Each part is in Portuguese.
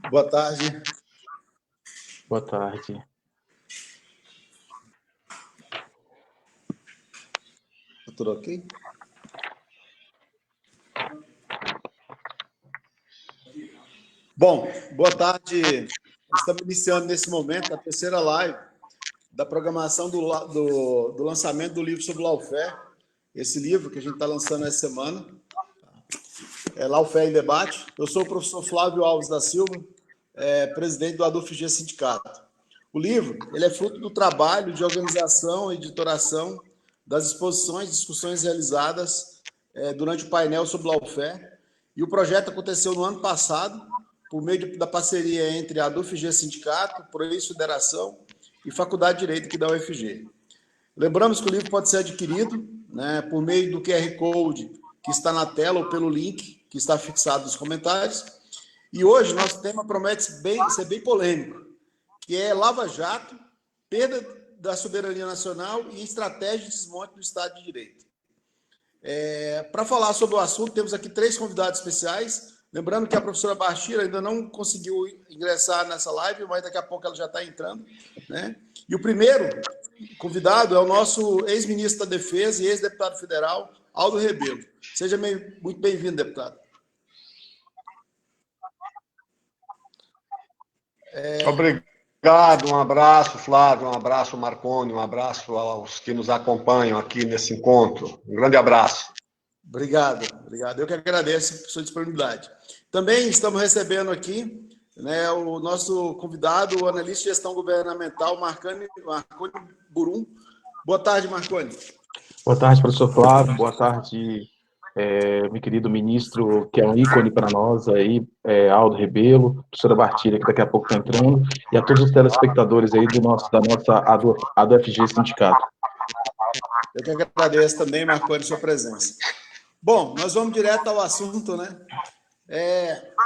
Boa tarde. Boa tarde. Tá tudo ok? Bom, boa tarde. Estamos iniciando nesse momento a terceira live da programação do lançamento do livro sobre lawfare. Esse livro que a gente está lançando essa semana é Lawfare em Debate. Eu sou o professor Flávio Alves da Silva, presidente do ADUFG Sindicato. O livro ele é fruto do trabalho de organização e editoração das exposições e discussões realizadas durante o painel sobre lawfare. E o projeto aconteceu no ano passado, por meio da parceria entre a ADUFG Sindicato, Prois Federação e Faculdade de Direito aqui da UFG. Lembramos que o livro pode ser adquirido, né, por meio do QR Code que está na tela ou pelo link que está fixado nos comentários. E hoje nosso tema promete ser bem polêmico, que é Lava Jato, perda da soberania nacional e estratégia de desmonte do Estado de Direito. Para falar sobre o assunto, temos aqui 3 convidados especiais. Lembrando que a professora Bachira ainda não conseguiu ingressar nessa live, mas daqui a pouco ela já está entrando, né? E o primeiro convidado é o nosso ex-ministro da Defesa e ex-deputado federal, Aldo Rebelo. Seja muito bem-vindo, deputado. Obrigado, um abraço, Flávio, um abraço, Marconi, um abraço aos que nos acompanham aqui nesse encontro. Um grande abraço. Obrigado. Eu que agradeço a sua disponibilidade. Também estamos recebendo aqui, né, o nosso convidado, o analista de gestão governamental, Marconi Burum. Boa tarde, Marconi. Boa tarde, professor Flávio. Boa tarde, meu querido ministro, que é um ícone para nós aí, Aldo Rebelo, professora Bartilha, que daqui a pouco está entrando, e a todos os telespectadores aí da nossa ADUFG Sindicato. Eu que agradeço também, Marconi, sua presença. Bom, nós vamos direto ao assunto, né?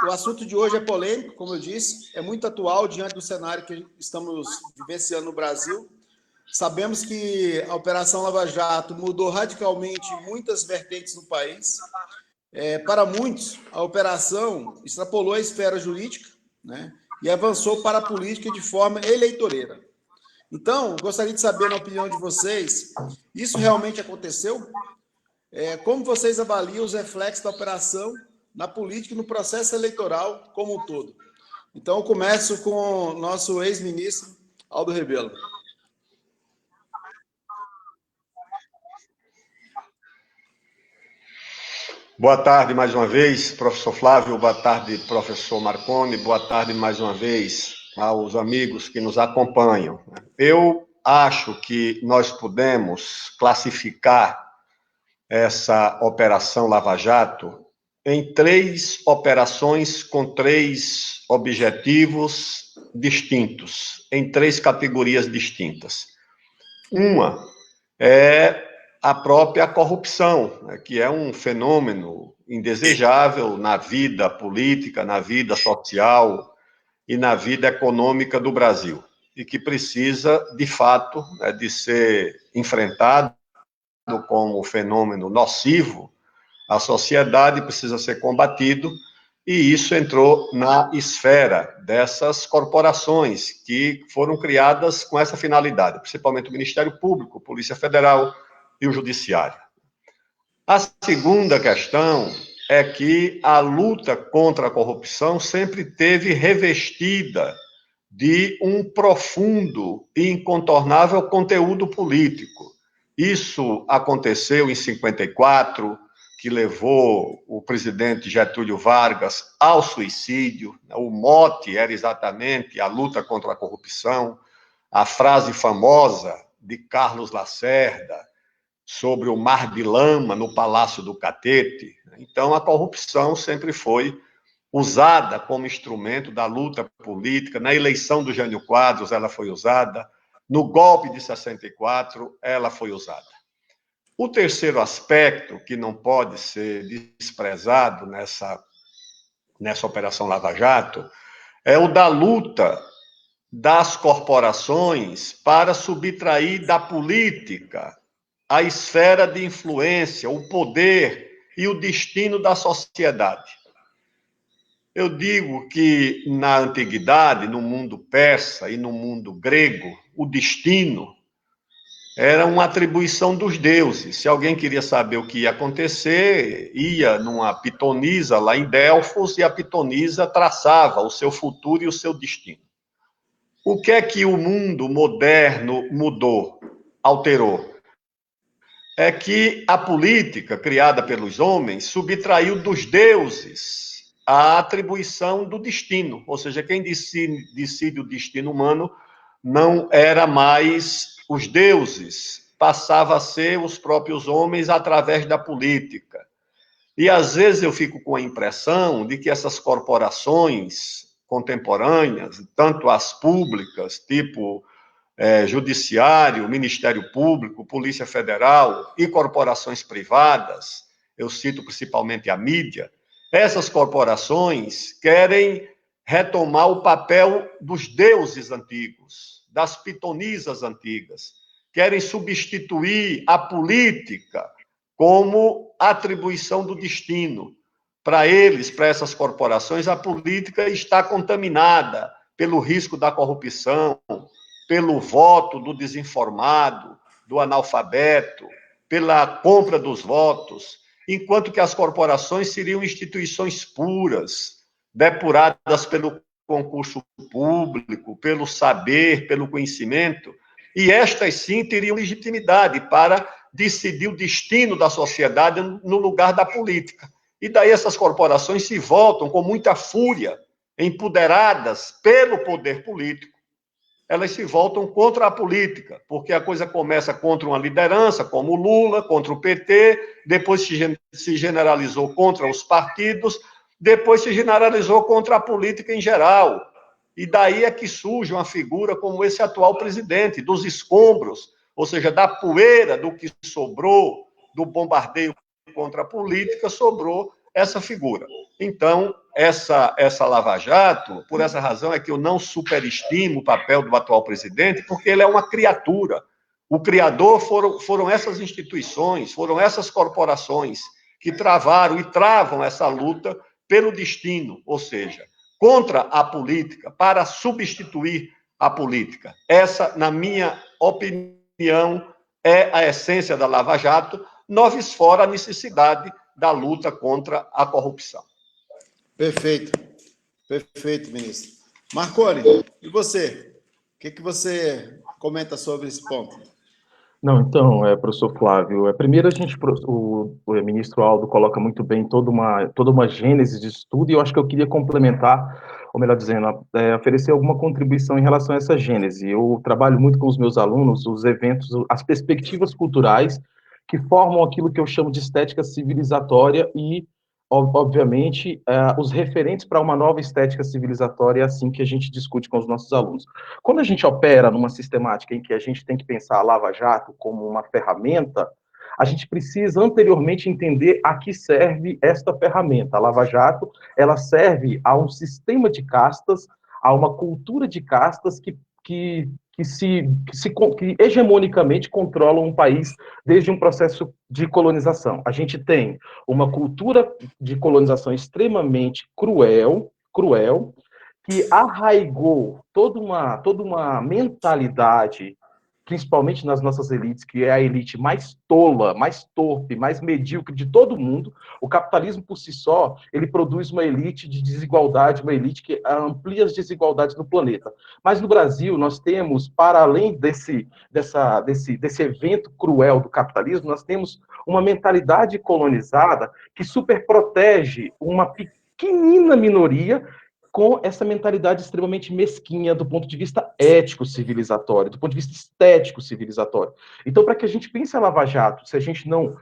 O assunto de hoje é polêmico, como eu disse, é muito atual diante do cenário que estamos vivenciando no Brasil. Sabemos que a Operação Lava Jato mudou radicalmente muitas vertentes no país. Para muitos, a operação extrapolou a esfera jurídica, né, e avançou para a política de forma eleitoreira. Então, gostaria de saber, na opinião de vocês, isso realmente aconteceu? Como vocês avaliam os reflexos da operação na política e no processo eleitoral como um todo? Então, eu começo com o nosso ex-ministro, Aldo Rebelo. Boa tarde mais uma vez, professor Flávio, boa tarde, professor Marconi, boa tarde mais uma vez aos amigos que nos acompanham. Eu acho que nós podemos classificar essa Operação Lava Jato em 3 operações com 3 objetivos distintos, em 3 categorias distintas. Uma é a própria corrupção, né, que é um fenômeno indesejável na vida política, na vida social e na vida econômica do Brasil, e que precisa, de fato, né, de ser enfrentado como fenômeno nocivo à sociedade, precisa ser combatido, e isso entrou na esfera dessas corporações que foram criadas com essa finalidade, principalmente o Ministério Público, Polícia Federal e o Judiciário. A segunda questão é que a luta contra a corrupção sempre teve revestida de um profundo e incontornável conteúdo político. Isso aconteceu em 54, que levou o presidente Getúlio Vargas ao suicídio. O mote era exatamente a luta contra a corrupção. A frase famosa de Carlos Lacerda sobre o mar de lama no Palácio do Catete. Então, a corrupção sempre foi usada como instrumento da luta política. Na eleição do Jânio Quadros, ela foi usada. No golpe de 64, ela foi usada. O terceiro aspecto, que não pode ser desprezado nessa Operação Lava Jato, é o da luta das corporações para subtrair da política a esfera de influência, o poder e o destino da sociedade. Eu digo que na antiguidade, no mundo persa e no mundo grego, o destino era uma atribuição dos deuses. Se alguém queria saber o que ia acontecer, ia numa pitonisa lá em Delfos e a pitonisa traçava o seu futuro e o seu destino. O que é que o mundo moderno mudou, alterou? É que a política criada pelos homens subtraiu dos deuses a atribuição do destino, ou seja, quem decide o destino humano não era mais os deuses, passava a ser os próprios homens através da política. E às vezes eu fico com a impressão de que essas corporações contemporâneas, tanto as públicas, tipo Judiciário, Ministério Público, Polícia Federal e corporações privadas, eu cito principalmente a mídia, essas corporações querem retomar o papel dos deuses antigos, das pitonisas antigas, querem substituir a política como atribuição do destino. Para eles, para essas corporações, a política está contaminada pelo risco da corrupção, pelo voto do desinformado, do analfabeto, pela compra dos votos, enquanto que as corporações seriam instituições puras, depuradas pelo concurso público, pelo saber, pelo conhecimento, e estas sim teriam legitimidade para decidir o destino da sociedade no lugar da política. E daí essas corporações se voltam com muita fúria, empoderadas pelo poder político, elas se voltam contra a política, porque a coisa começa contra uma liderança, como o Lula, contra o PT, depois se generalizou contra os partidos, depois se generalizou contra a política em geral. E daí é que surge uma figura como esse atual presidente, dos escombros, ou seja, da poeira do que sobrou do bombardeio contra a política, sobrou essa figura. Então, essa Lava Jato, por essa razão é que eu não superestimo o papel do atual presidente, porque ele é uma criatura. O criador foram essas instituições, foram essas corporações que travaram e travam essa luta pelo destino, ou seja, contra a política, para substituir a política. Essa, na minha opinião, é a essência da Lava Jato, noves fora a necessidade da luta contra a corrupção. Perfeito. Perfeito, ministro. Marconi, e você? O que você comenta sobre esse ponto? Não, então, professor Flávio, primeiro o ministro Aldo coloca muito bem toda uma gênese de estudo, e eu acho que eu queria complementar, ou melhor dizendo, oferecer alguma contribuição em relação a essa gênese. Eu trabalho muito com os meus alunos, os eventos, as perspectivas culturais que formam aquilo que eu chamo de estética civilizatória e, obviamente, os referentes para uma nova estética civilizatória, é assim que a gente discute com os nossos alunos. Quando a gente opera numa sistemática em que a gente tem que pensar a Lava Jato como uma ferramenta, a gente precisa anteriormente entender a que serve esta ferramenta. A Lava Jato, ela serve a um sistema de castas, a uma cultura de castas que hegemonicamente controlam um país desde um processo de colonização. A gente tem uma cultura de colonização extremamente cruel, que arraigou toda uma mentalidade, principalmente nas nossas elites, que é a elite mais tola, mais torpe, mais medíocre de todo mundo. O capitalismo, por si só, ele produz uma elite de desigualdade, uma elite que amplia as desigualdades no planeta. Mas no Brasil, nós temos, para além desse evento cruel do capitalismo, nós temos uma mentalidade colonizada que superprotege uma pequenina minoria com essa mentalidade extremamente mesquinha do ponto de vista ético civilizatório, do ponto de vista estético civilizatório. Então, para que a gente pense a Lava Jato, se a gente não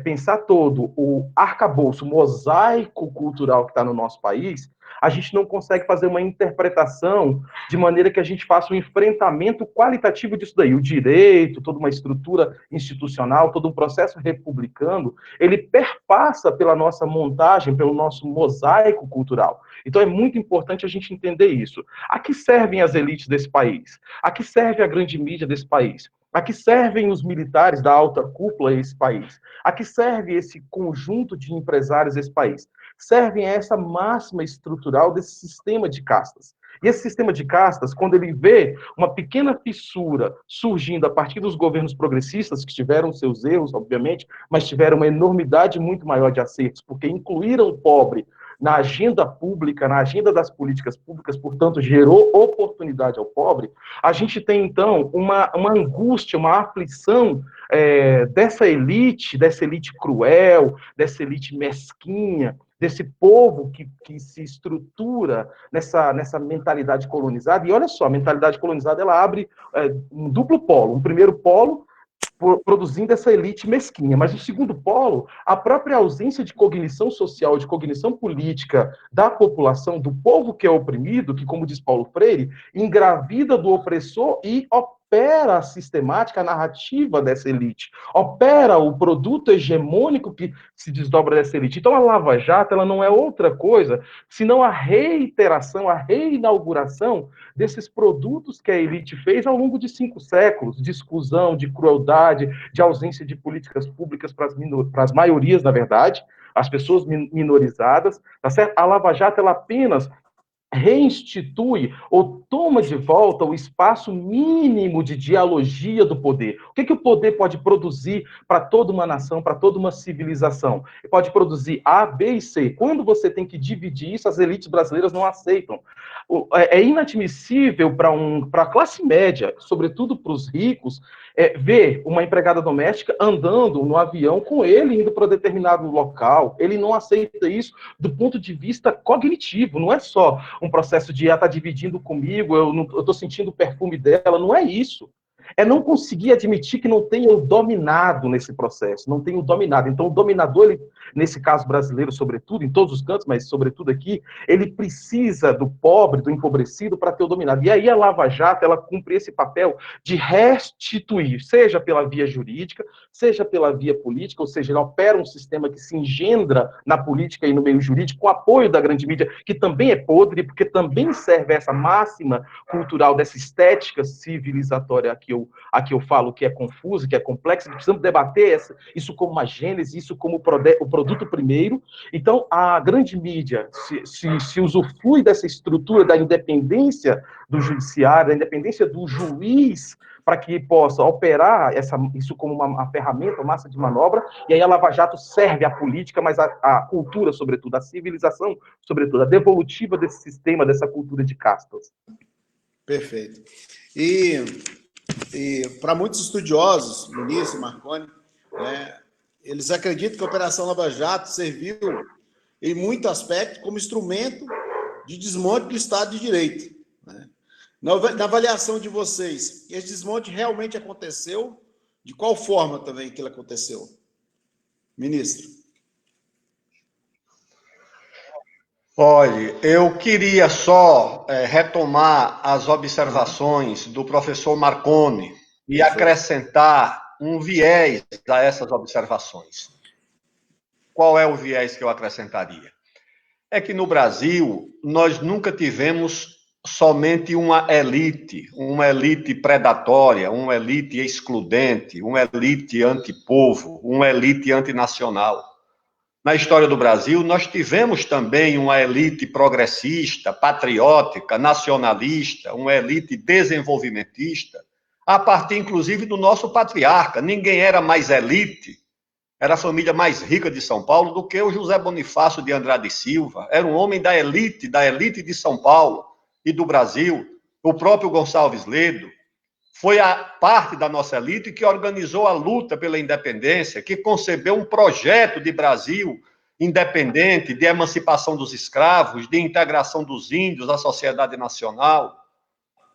pensar todo o arcabouço, o mosaico cultural que está no nosso país, a gente não consegue fazer uma interpretação de maneira que a gente faça um enfrentamento qualitativo disso daí. O direito, toda uma estrutura institucional, todo um processo republicano, ele perpassa pela nossa montagem, pelo nosso mosaico cultural. Então é muito importante a gente entender isso. A que servem as elites desse país? A que serve a grande mídia desse país? A que servem os militares da alta cúpula desse país? A que serve esse conjunto de empresários desse país? servem a essa máxima estrutural desse sistema de castas. E esse sistema de castas, quando ele vê uma pequena fissura surgindo a partir dos governos progressistas, que tiveram seus erros, obviamente, mas tiveram uma enormidade muito maior de acertos, porque incluíram o pobre na agenda pública, na agenda das políticas públicas, portanto, gerou oportunidade ao pobre, a gente tem, então, uma angústia, uma aflição dessa elite cruel, dessa elite mesquinha, desse povo que se estrutura nessa mentalidade colonizada. E olha só, a mentalidade colonizada ela abre um duplo polo. Um primeiro polo, produzindo essa elite mesquinha. Mas o segundo polo, a própria ausência de cognição social, de cognição política da população, do povo que é oprimido, que, como diz Paulo Freire, engravida do opressor e opera a sistemática, a narrativa dessa elite, opera o produto hegemônico que se desdobra dessa elite. Então, a Lava Jato ela não é outra coisa senão a reiteração, a reinauguração desses produtos que a elite fez ao longo de 5 séculos, de exclusão, de crueldade, de ausência de políticas públicas para as maiorias, na verdade, as pessoas minorizadas, tá certo? A Lava Jato, ela apenas reinstitui ou toma de volta o espaço mínimo de dialogia do poder. O que o poder pode produzir para toda uma nação, para toda uma civilização? Pode produzir A, B e C. Quando você tem que dividir isso, as elites brasileiras não aceitam. É inadmissível para a classe média, sobretudo para os ricos, ver uma empregada doméstica andando no avião com ele indo para determinado local. Ele não aceita isso do ponto de vista cognitivo, não é só um processo de ela tá dividindo comigo, eu estou sentindo o perfume dela, não é isso. É não conseguir admitir que não tenha o dominado nesse processo, não tenha o dominado. Então, o dominador, ele, nesse caso brasileiro, sobretudo, em todos os cantos, mas sobretudo aqui, ele precisa do pobre, do empobrecido, para ter o dominado. E aí a Lava Jato, ela cumpre esse papel de restituir, seja pela via jurídica, seja pela via política, ou seja, ela opera um sistema que se engendra na política e no meio jurídico, com apoio da grande mídia, que também é podre, porque também serve essa máxima cultural, dessa estética civilizatória a que eu falo que é confusa, que é complexa, que precisamos debater isso como uma gênese, isso como o produto primeiro. Então, a grande mídia se usufrui dessa estrutura da independência do judiciário, da independência do juiz, para que possa operar isso como uma ferramenta, uma massa de manobra, e aí a Lava Jato serve à política, mas a cultura, sobretudo, a civilização, sobretudo, a devolutiva desse sistema, dessa cultura de castas. Perfeito. E para muitos estudiosos, ministro Marconi, eles acreditam que a Operação Lava Jato serviu, em muito aspecto, como instrumento de desmonte do Estado de Direito. Né? Na avaliação de vocês, esse desmonte realmente aconteceu? De qual forma também que ele aconteceu? Ministro. Olha, eu queria só retomar as observações do professor Marconi e acrescentar um viés a essas observações. Qual é o viés que eu acrescentaria? É que no Brasil nós nunca tivemos somente uma elite predatória, uma elite excludente, uma elite antipovo, uma elite antinacional. Na história do Brasil, nós tivemos também uma elite progressista, patriótica, nacionalista, uma elite desenvolvimentista, a partir, inclusive, do nosso patriarca. Ninguém era mais elite, era a família mais rica de São Paulo do que o José Bonifácio de Andrade Silva. Era um homem da elite de São Paulo e do Brasil. O próprio Gonçalves Ledo foi a parte da nossa elite que organizou a luta pela independência, que concebeu um projeto de Brasil independente, de emancipação dos escravos, de integração dos índios à sociedade nacional,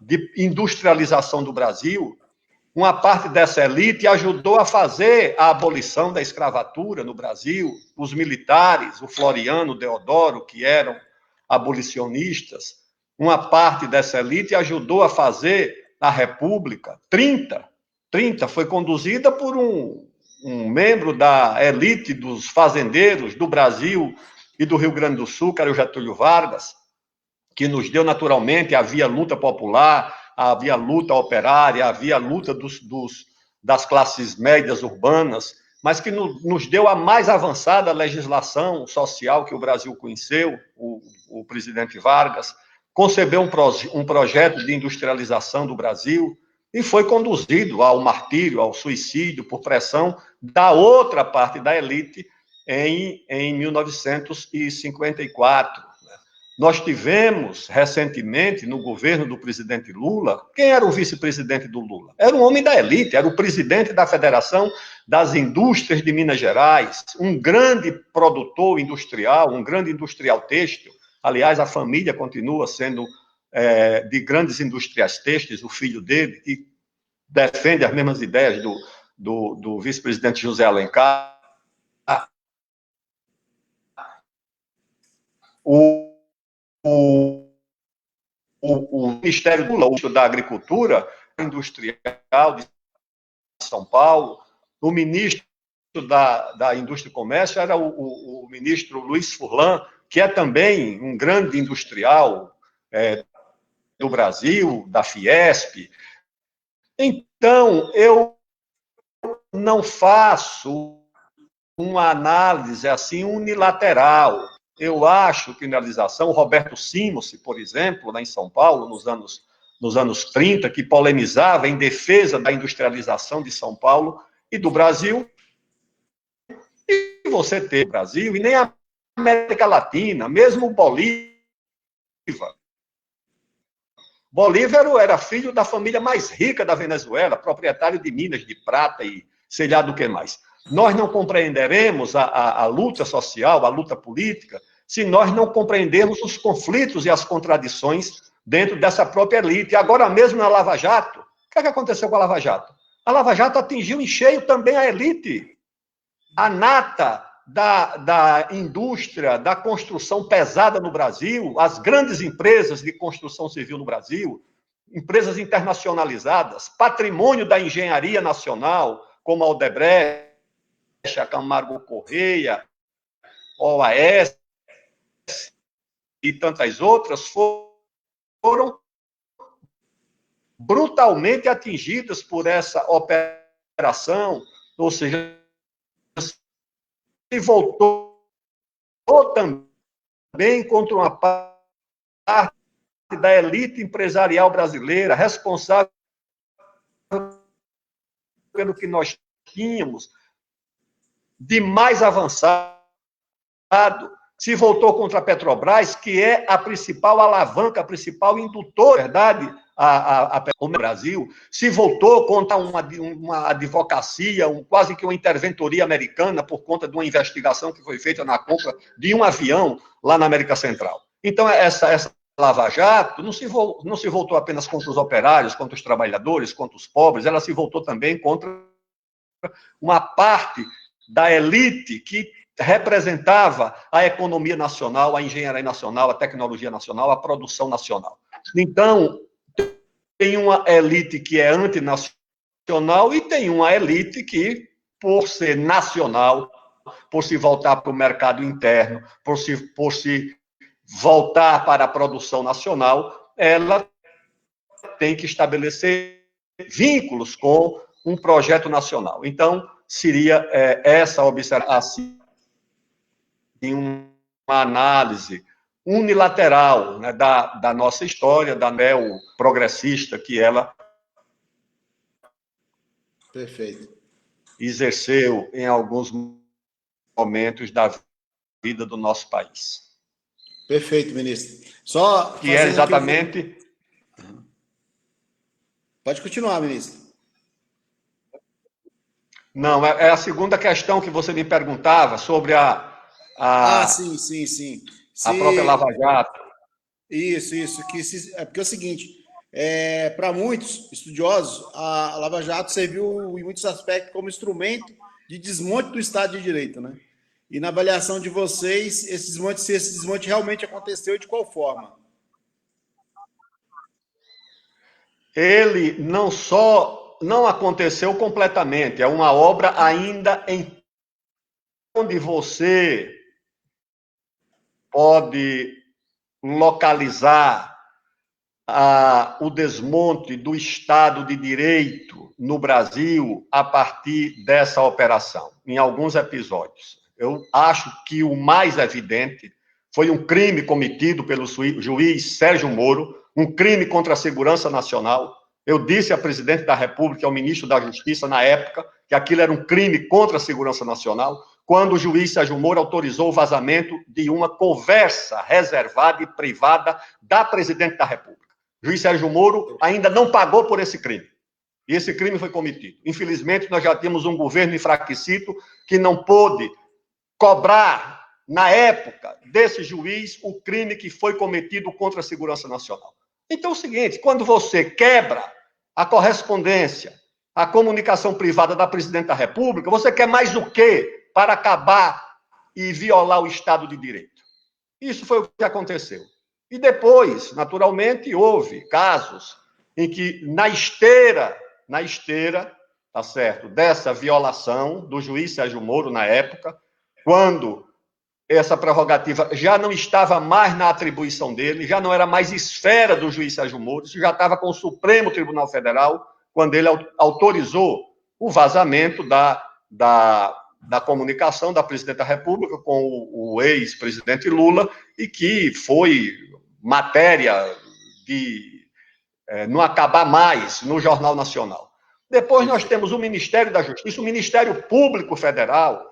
de industrialização do Brasil. Uma parte dessa elite ajudou a fazer a abolição da escravatura no Brasil, os militares, o Floriano, o Deodoro, que eram abolicionistas. Uma parte dessa elite ajudou a fazer a República. 30 foi conduzida por um membro da elite dos fazendeiros do Brasil e do Rio Grande do Sul, que era o Getúlio Vargas, que nos deu naturalmente, havia luta popular, havia luta operária, havia luta das classes médias urbanas, mas que nos deu a mais avançada legislação social que o Brasil conheceu, o presidente Vargas, concebeu um projeto de industrialização do Brasil e foi conduzido ao martírio, ao suicídio, por pressão da outra parte da elite em 1954. Nós tivemos, recentemente, no governo do presidente Lula, quem era o vice-presidente do Lula? Era um homem da elite, era o presidente da Federação das Indústrias de Minas Gerais, um grande produtor industrial, um grande industrial têxtil. Aliás, a família continua sendo de grandes industriais têxteis, o filho dele, que defende as mesmas ideias do vice-presidente José Alencar. O Ministério da Agricultura Industrial de São Paulo, o ministro da Indústria e Comércio era o ministro Luiz Furlan, que é também um grande industrial do Brasil, da Fiesp. Então, eu não faço uma análise assim unilateral. Eu acho que a o Roberto Simons, por exemplo, lá em São Paulo, nos anos 30, que polemizava em defesa da industrialização de São Paulo e do Brasil, e você tem o Brasil, e nem a América Latina, mesmo o Bolívar. Bolívar era filho da família mais rica da Venezuela, proprietário de minas de prata e sei lá do que mais. Nós não compreenderemos a luta social, a luta política, se nós não compreendermos os conflitos e as contradições dentro dessa própria elite. E agora mesmo na Lava Jato, o que aconteceu com a Lava Jato? A Lava Jato atingiu em cheio também a elite, a nata da indústria, da construção pesada no Brasil, as grandes empresas de construção civil no Brasil, empresas internacionalizadas, patrimônio da engenharia nacional, como a Odebrecht, a Camargo Correia, OAS e tantas outras, foram brutalmente atingidas por essa operação, ou seja, se voltou também contra uma parte da elite empresarial brasileira, responsável pelo que nós tínhamos de mais avançado, se voltou contra a Petrobras, que é a principal alavanca, a principal indutora, verdade, o Brasil, se voltou contra uma advocacia, quase que uma interventoria americana, por conta de uma investigação que foi feita na compra de um avião lá na América Central. Então, essa Lava Jato não se voltou apenas contra os operários, contra os trabalhadores, contra os pobres, ela se voltou também contra uma parte da elite que representava a economia nacional, a engenharia nacional, a tecnologia nacional, a produção nacional. Então, tem uma elite que é antinacional e tem uma elite que, por ser nacional, por se voltar para o mercado interno, por se voltar para a produção nacional, ela tem que estabelecer vínculos com um projeto nacional. Então, seria essa observação, uma análise unilateral, né, da nossa história, da neo-progressista que ela exerceu em alguns momentos da vida do nosso país. Perfeito, ministro. Só que é exatamente... Pode continuar, ministro. Não, é a segunda questão que você me perguntava sobre sim. A própria Lava Jato. Isso. É porque é o seguinte, para muitos estudiosos, a Lava Jato serviu, em muitos aspectos, como instrumento de desmonte do Estado de Direito, né? E na avaliação de vocês, se esse desmonte realmente aconteceu e de qual forma? Ele não aconteceu completamente, é uma obra ainda em onde você pode localizar o desmonte do Estado de Direito no Brasil a partir dessa operação, em alguns episódios. Eu acho que o mais evidente foi um crime cometido pelo juiz Sérgio Moro, um crime contra a segurança nacional. Eu disse ao presidente da República, ao ministro da Justiça, na época, que aquilo era um crime contra a segurança nacional, quando o juiz Sérgio Moro autorizou o vazamento de uma conversa reservada e privada da presidente da República. O juiz Sérgio Moro ainda não pagou por esse crime. E esse crime foi cometido. Infelizmente, nós já temos um governo enfraquecido que não pôde cobrar, na época, desse juiz, o crime que foi cometido contra a segurança nacional. Então é o seguinte, quando você quebra a correspondência, a comunicação privada da presidente da República, você quer mais o quê para acabar e violar o Estado de Direito? Isso foi o que aconteceu. E depois, naturalmente, houve casos em que, na esteira, tá certo, dessa violação do juiz Sérgio Moro, na época, quando essa prerrogativa já não estava mais na atribuição dele, já não era mais esfera do juiz Sérgio Moro, isso já estava com o Supremo Tribunal Federal, quando ele autorizou o vazamento da comunicação da presidente da República com o ex-presidente Lula, e que foi matéria de não acabar mais no Jornal Nacional. Depois nós temos o Ministério da Justiça, o Ministério Público Federal,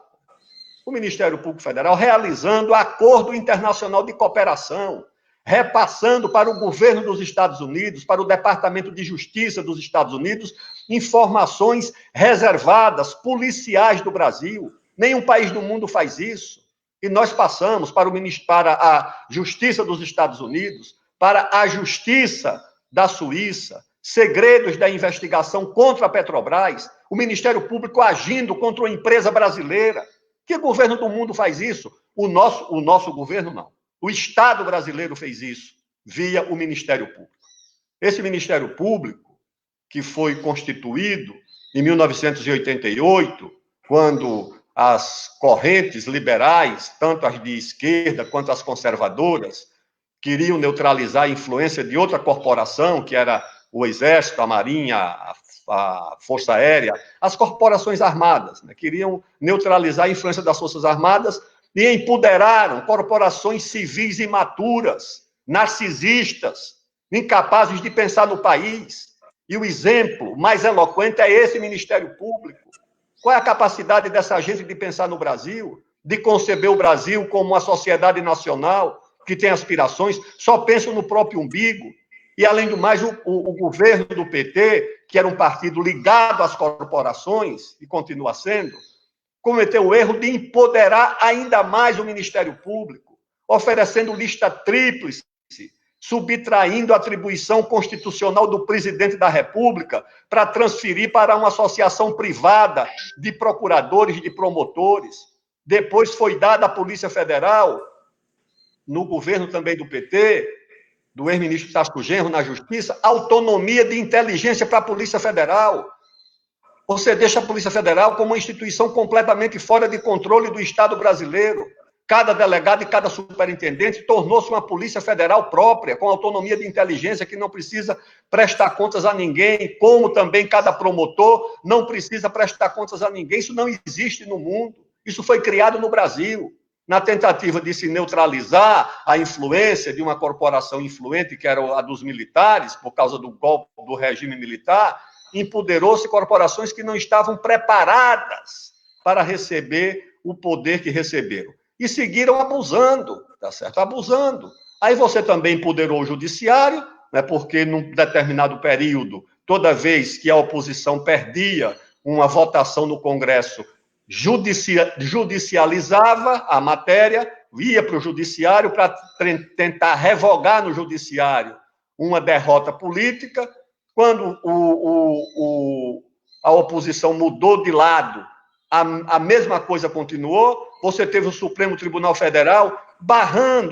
realizando acordo internacional de cooperação, repassando para o governo dos Estados Unidos, para o Departamento de Justiça dos Estados Unidos, informações reservadas, policiais do Brasil. Nenhum país do mundo faz isso. E nós passamos para a Justiça dos Estados Unidos, para a Justiça da Suíça, segredos da investigação contra a Petrobras, o Ministério Público agindo contra uma empresa brasileira. Que governo do mundo faz isso? O nosso governo não. O Estado brasileiro fez isso via o Ministério Público. Esse Ministério Público, que foi constituído em 1988, quando as correntes liberais, tanto as de esquerda quanto as conservadoras, queriam neutralizar a influência de outra corporação, que era o Exército, a Marinha, a Força Aérea, as corporações armadas, né? Queriam neutralizar a influência das Forças Armadas e empoderaram corporações civis imaturas, narcisistas, incapazes de pensar no país. E o exemplo mais eloquente é esse Ministério Público. Qual é a capacidade dessa gente de pensar no Brasil, de conceber o Brasil como uma sociedade nacional que tem aspirações, só pensa no próprio umbigo? E, além do mais, o governo do PT, que era um partido ligado às corporações, e continua sendo, cometeu o erro de empoderar ainda mais o Ministério Público, oferecendo lista tríplice, subtraindo a atribuição constitucional do presidente da República para transferir para uma associação privada de procuradores e de promotores. Depois foi dada à Polícia Federal, no governo também do PT, do ex-ministro Tasso Genro, na Justiça, autonomia de inteligência para a Polícia Federal. Você deixa a Polícia Federal como uma instituição completamente fora de controle do Estado brasileiro. Cada delegado e cada superintendente tornou-se uma Polícia Federal própria, com autonomia de inteligência, que não precisa prestar contas a ninguém, como também cada promotor não precisa prestar contas a ninguém. Isso não existe no mundo. Isso foi criado no Brasil, na tentativa de se neutralizar a influência de uma corporação influente, que era a dos militares, por causa do golpe do regime militar. Empoderou-se corporações que não estavam preparadas para receber o poder que receberam. E seguiram abusando, tá certo? Abusando. Aí você também empoderou o judiciário, né, porque num determinado período, toda vez que a oposição perdia uma votação no Congresso, judicializava a matéria, ia para o judiciário para tentar revogar no judiciário uma derrota política. Quando a oposição mudou de lado, a mesma coisa continuou. Você teve o Supremo Tribunal Federal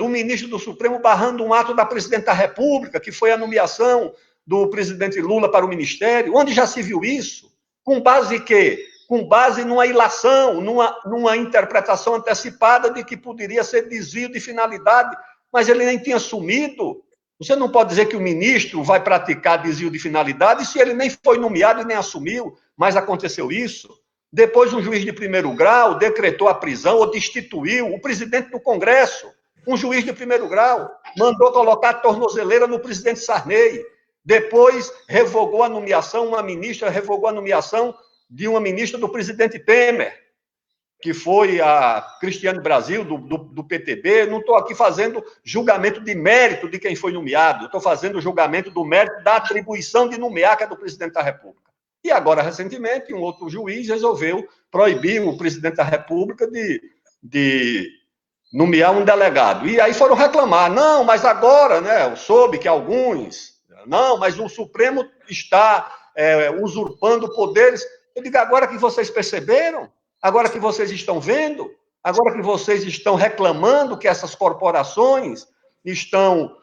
o ministro do Supremo barrando um ato da presidente da República, que foi a nomeação do presidente Lula para o ministério. Onde já se viu isso? Com base em quê? Com base numa ilação, numa interpretação antecipada de que poderia ser desvio de finalidade, mas ele nem tinha assumido Você não pode dizer que o ministro vai praticar desvio de finalidade se ele nem foi nomeado e nem assumiu, mas aconteceu isso. Depois, um juiz de primeiro grau decretou a prisão ou destituiu o presidente do Congresso. Um juiz de primeiro grau mandou colocar a tornozeleira no presidente Sarney. Depois, revogou a nomeação, uma ministra revogou a nomeação de uma ministra do presidente Temer, que foi a Cristiane Brasil, do PTB. Não estou aqui fazendo julgamento de mérito de quem foi nomeado, estou fazendo julgamento do mérito da atribuição de nomear, que é do presidente da República. E agora, recentemente, um outro juiz resolveu proibir o presidente da República de nomear um delegado. E aí foram reclamar. Não, mas agora, né, eu soube que alguns... Não, mas o Supremo está usurpando poderes. Eu digo, agora que vocês perceberam, agora que vocês estão vendo, agora que vocês estão reclamando que essas corporações estão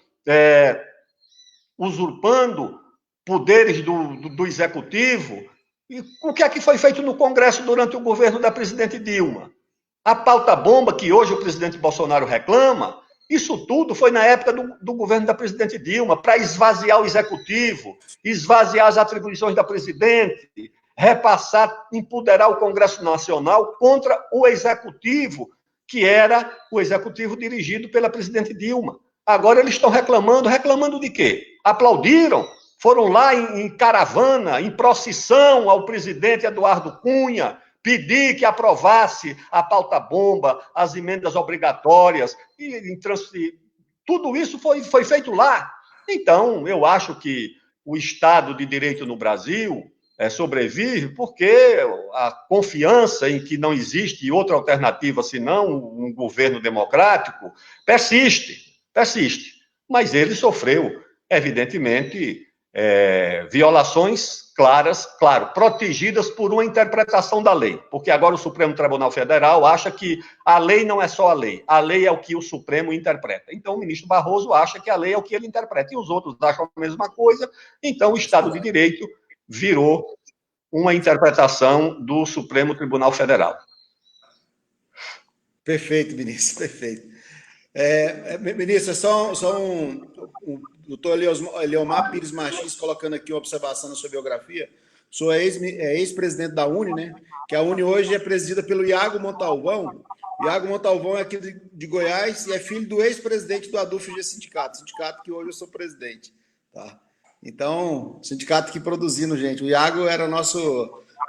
usurpando poderes do executivo. E o que é que foi feito no Congresso durante o governo da presidente Dilma? A pauta-bomba que hoje o presidente Bolsonaro reclama, isso tudo foi na época do governo da presidente Dilma, para esvaziar o executivo, esvaziar as atribuições da presidente, repassar, empoderar o Congresso Nacional contra o executivo, que era o executivo dirigido pela presidente Dilma. Agora eles estão reclamando de quê? Aplaudiram, foram lá em caravana, em procissão ao presidente Eduardo Cunha, pedir que aprovasse a pauta-bomba, as emendas obrigatórias, tudo isso foi feito lá. Então, eu acho que o Estado de Direito no Brasil sobrevive porque a confiança em que não existe outra alternativa senão um governo democrático persiste. Mas ele sofreu, evidentemente, violações claras, claro, protegidas por uma interpretação da lei, porque agora o Supremo Tribunal Federal acha que a lei não é só a lei é o que o Supremo interpreta. Então, o ministro Barroso acha que a lei é o que ele interpreta, e os outros acham a mesma coisa, então o Estado de Direito virou uma interpretação do Supremo Tribunal Federal. Perfeito, ministro, perfeito. Ministro, doutor Leomar Pires Machis colocando aqui uma observação na sua biografia. O senhor é ex-presidente da UNE, né? Que a UNE hoje é presidida pelo Iago Montalvão. Iago Montalvão é aqui de Goiás e é filho do ex-presidente do ADUFG Sindicato que hoje eu sou presidente. Tá? Então, sindicato que produzindo, gente. O Iago era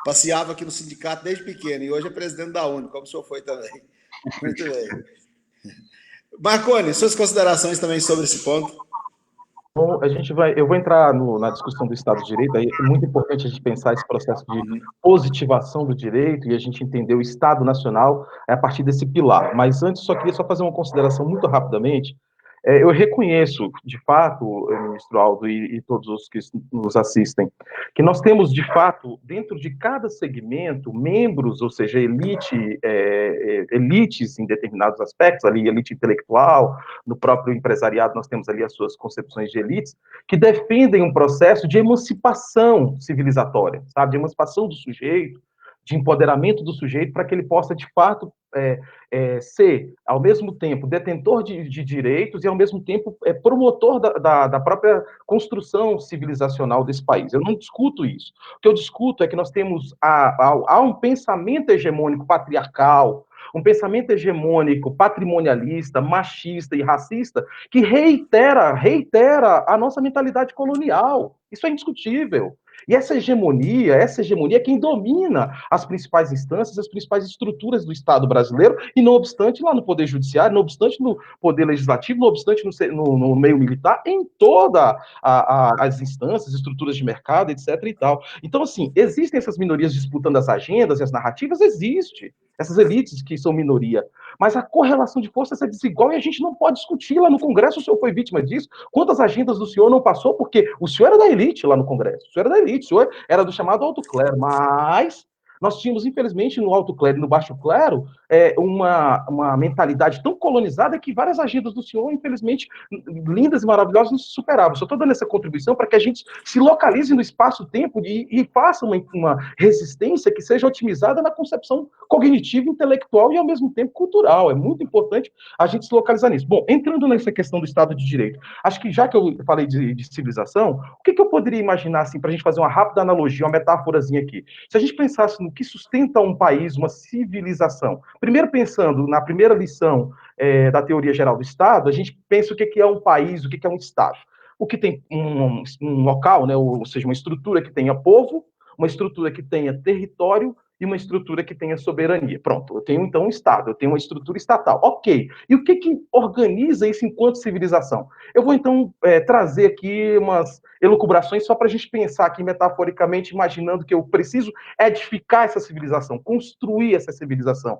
passeava aqui no sindicato desde pequeno e hoje é presidente da UNE, como o senhor foi também. Muito bem. Marconi, suas considerações também sobre esse ponto. Bom, eu vou entrar na discussão do Estado de Direito, aí é muito importante a gente pensar esse processo de positivação do direito e a gente entender o Estado Nacional a partir desse pilar. Mas antes, queria fazer uma consideração muito rapidamente. Eu reconheço, de fato, ministro Aldo e todos os que nos assistem, que nós temos, de fato, dentro de cada segmento, membros, ou seja, elites em determinados aspectos, ali, elite intelectual, no próprio empresariado nós temos ali as suas concepções de elites, que defendem um processo de emancipação civilizatória, sabe, de emancipação do sujeito, de empoderamento do sujeito, para que ele possa, de fato, ser, ao mesmo tempo, detentor de direitos e, ao mesmo tempo, promotor da própria construção civilizacional desse país. Eu não discuto isso. O que eu discuto é que nós temos há um pensamento hegemônico patriarcal, um pensamento hegemônico patrimonialista, machista e racista, que reitera a nossa mentalidade colonial. Isso é indiscutível. E essa hegemonia é quem domina as principais instâncias, as principais estruturas do Estado brasileiro, e não obstante lá no Poder Judiciário, não obstante no Poder Legislativo, não obstante no meio militar, em todas as instâncias, estruturas de mercado, etc. e tal. Então, assim, existem essas minorias disputando as agendas e as narrativas? Existe. Essas elites que são minoria. Mas a correlação de forças é desigual e a gente não pode discutir. Lá no Congresso o senhor foi vítima disso. Quantas agendas do senhor não passou? Porque o senhor era da elite lá no Congresso. O senhor era da elite, o senhor era do chamado alto clero. Mas Nós tínhamos, infelizmente, no alto clero e no baixo clero, uma mentalidade tão colonizada que várias agendas do senhor, infelizmente, lindas e maravilhosas, nos superavam. Só estou dando essa contribuição para que a gente se localize no espaço-tempo e faça uma resistência que seja otimizada na concepção cognitiva, intelectual e, ao mesmo tempo, cultural. É muito importante a gente se localizar nisso. Bom, entrando nessa questão do Estado de Direito, acho que já que eu falei de civilização, o que eu poderia imaginar, assim, para a gente fazer uma rápida analogia, uma metáforazinha aqui? Se a gente pensasse no que sustenta um país, uma civilização, primeiro pensando na primeira lição da teoria geral do Estado, a gente pensa o que é um país, o que é um Estado. O que tem um local, né, ou seja, uma estrutura que tenha povo, uma estrutura que tenha território e uma estrutura que tenha soberania. Pronto, eu tenho então um Estado, eu tenho uma estrutura estatal. Ok. E o que organiza isso enquanto civilização? Eu vou então trazer aqui umas elucubrações só para a gente pensar aqui metaforicamente, imaginando que eu preciso edificar essa civilização, construir essa civilização,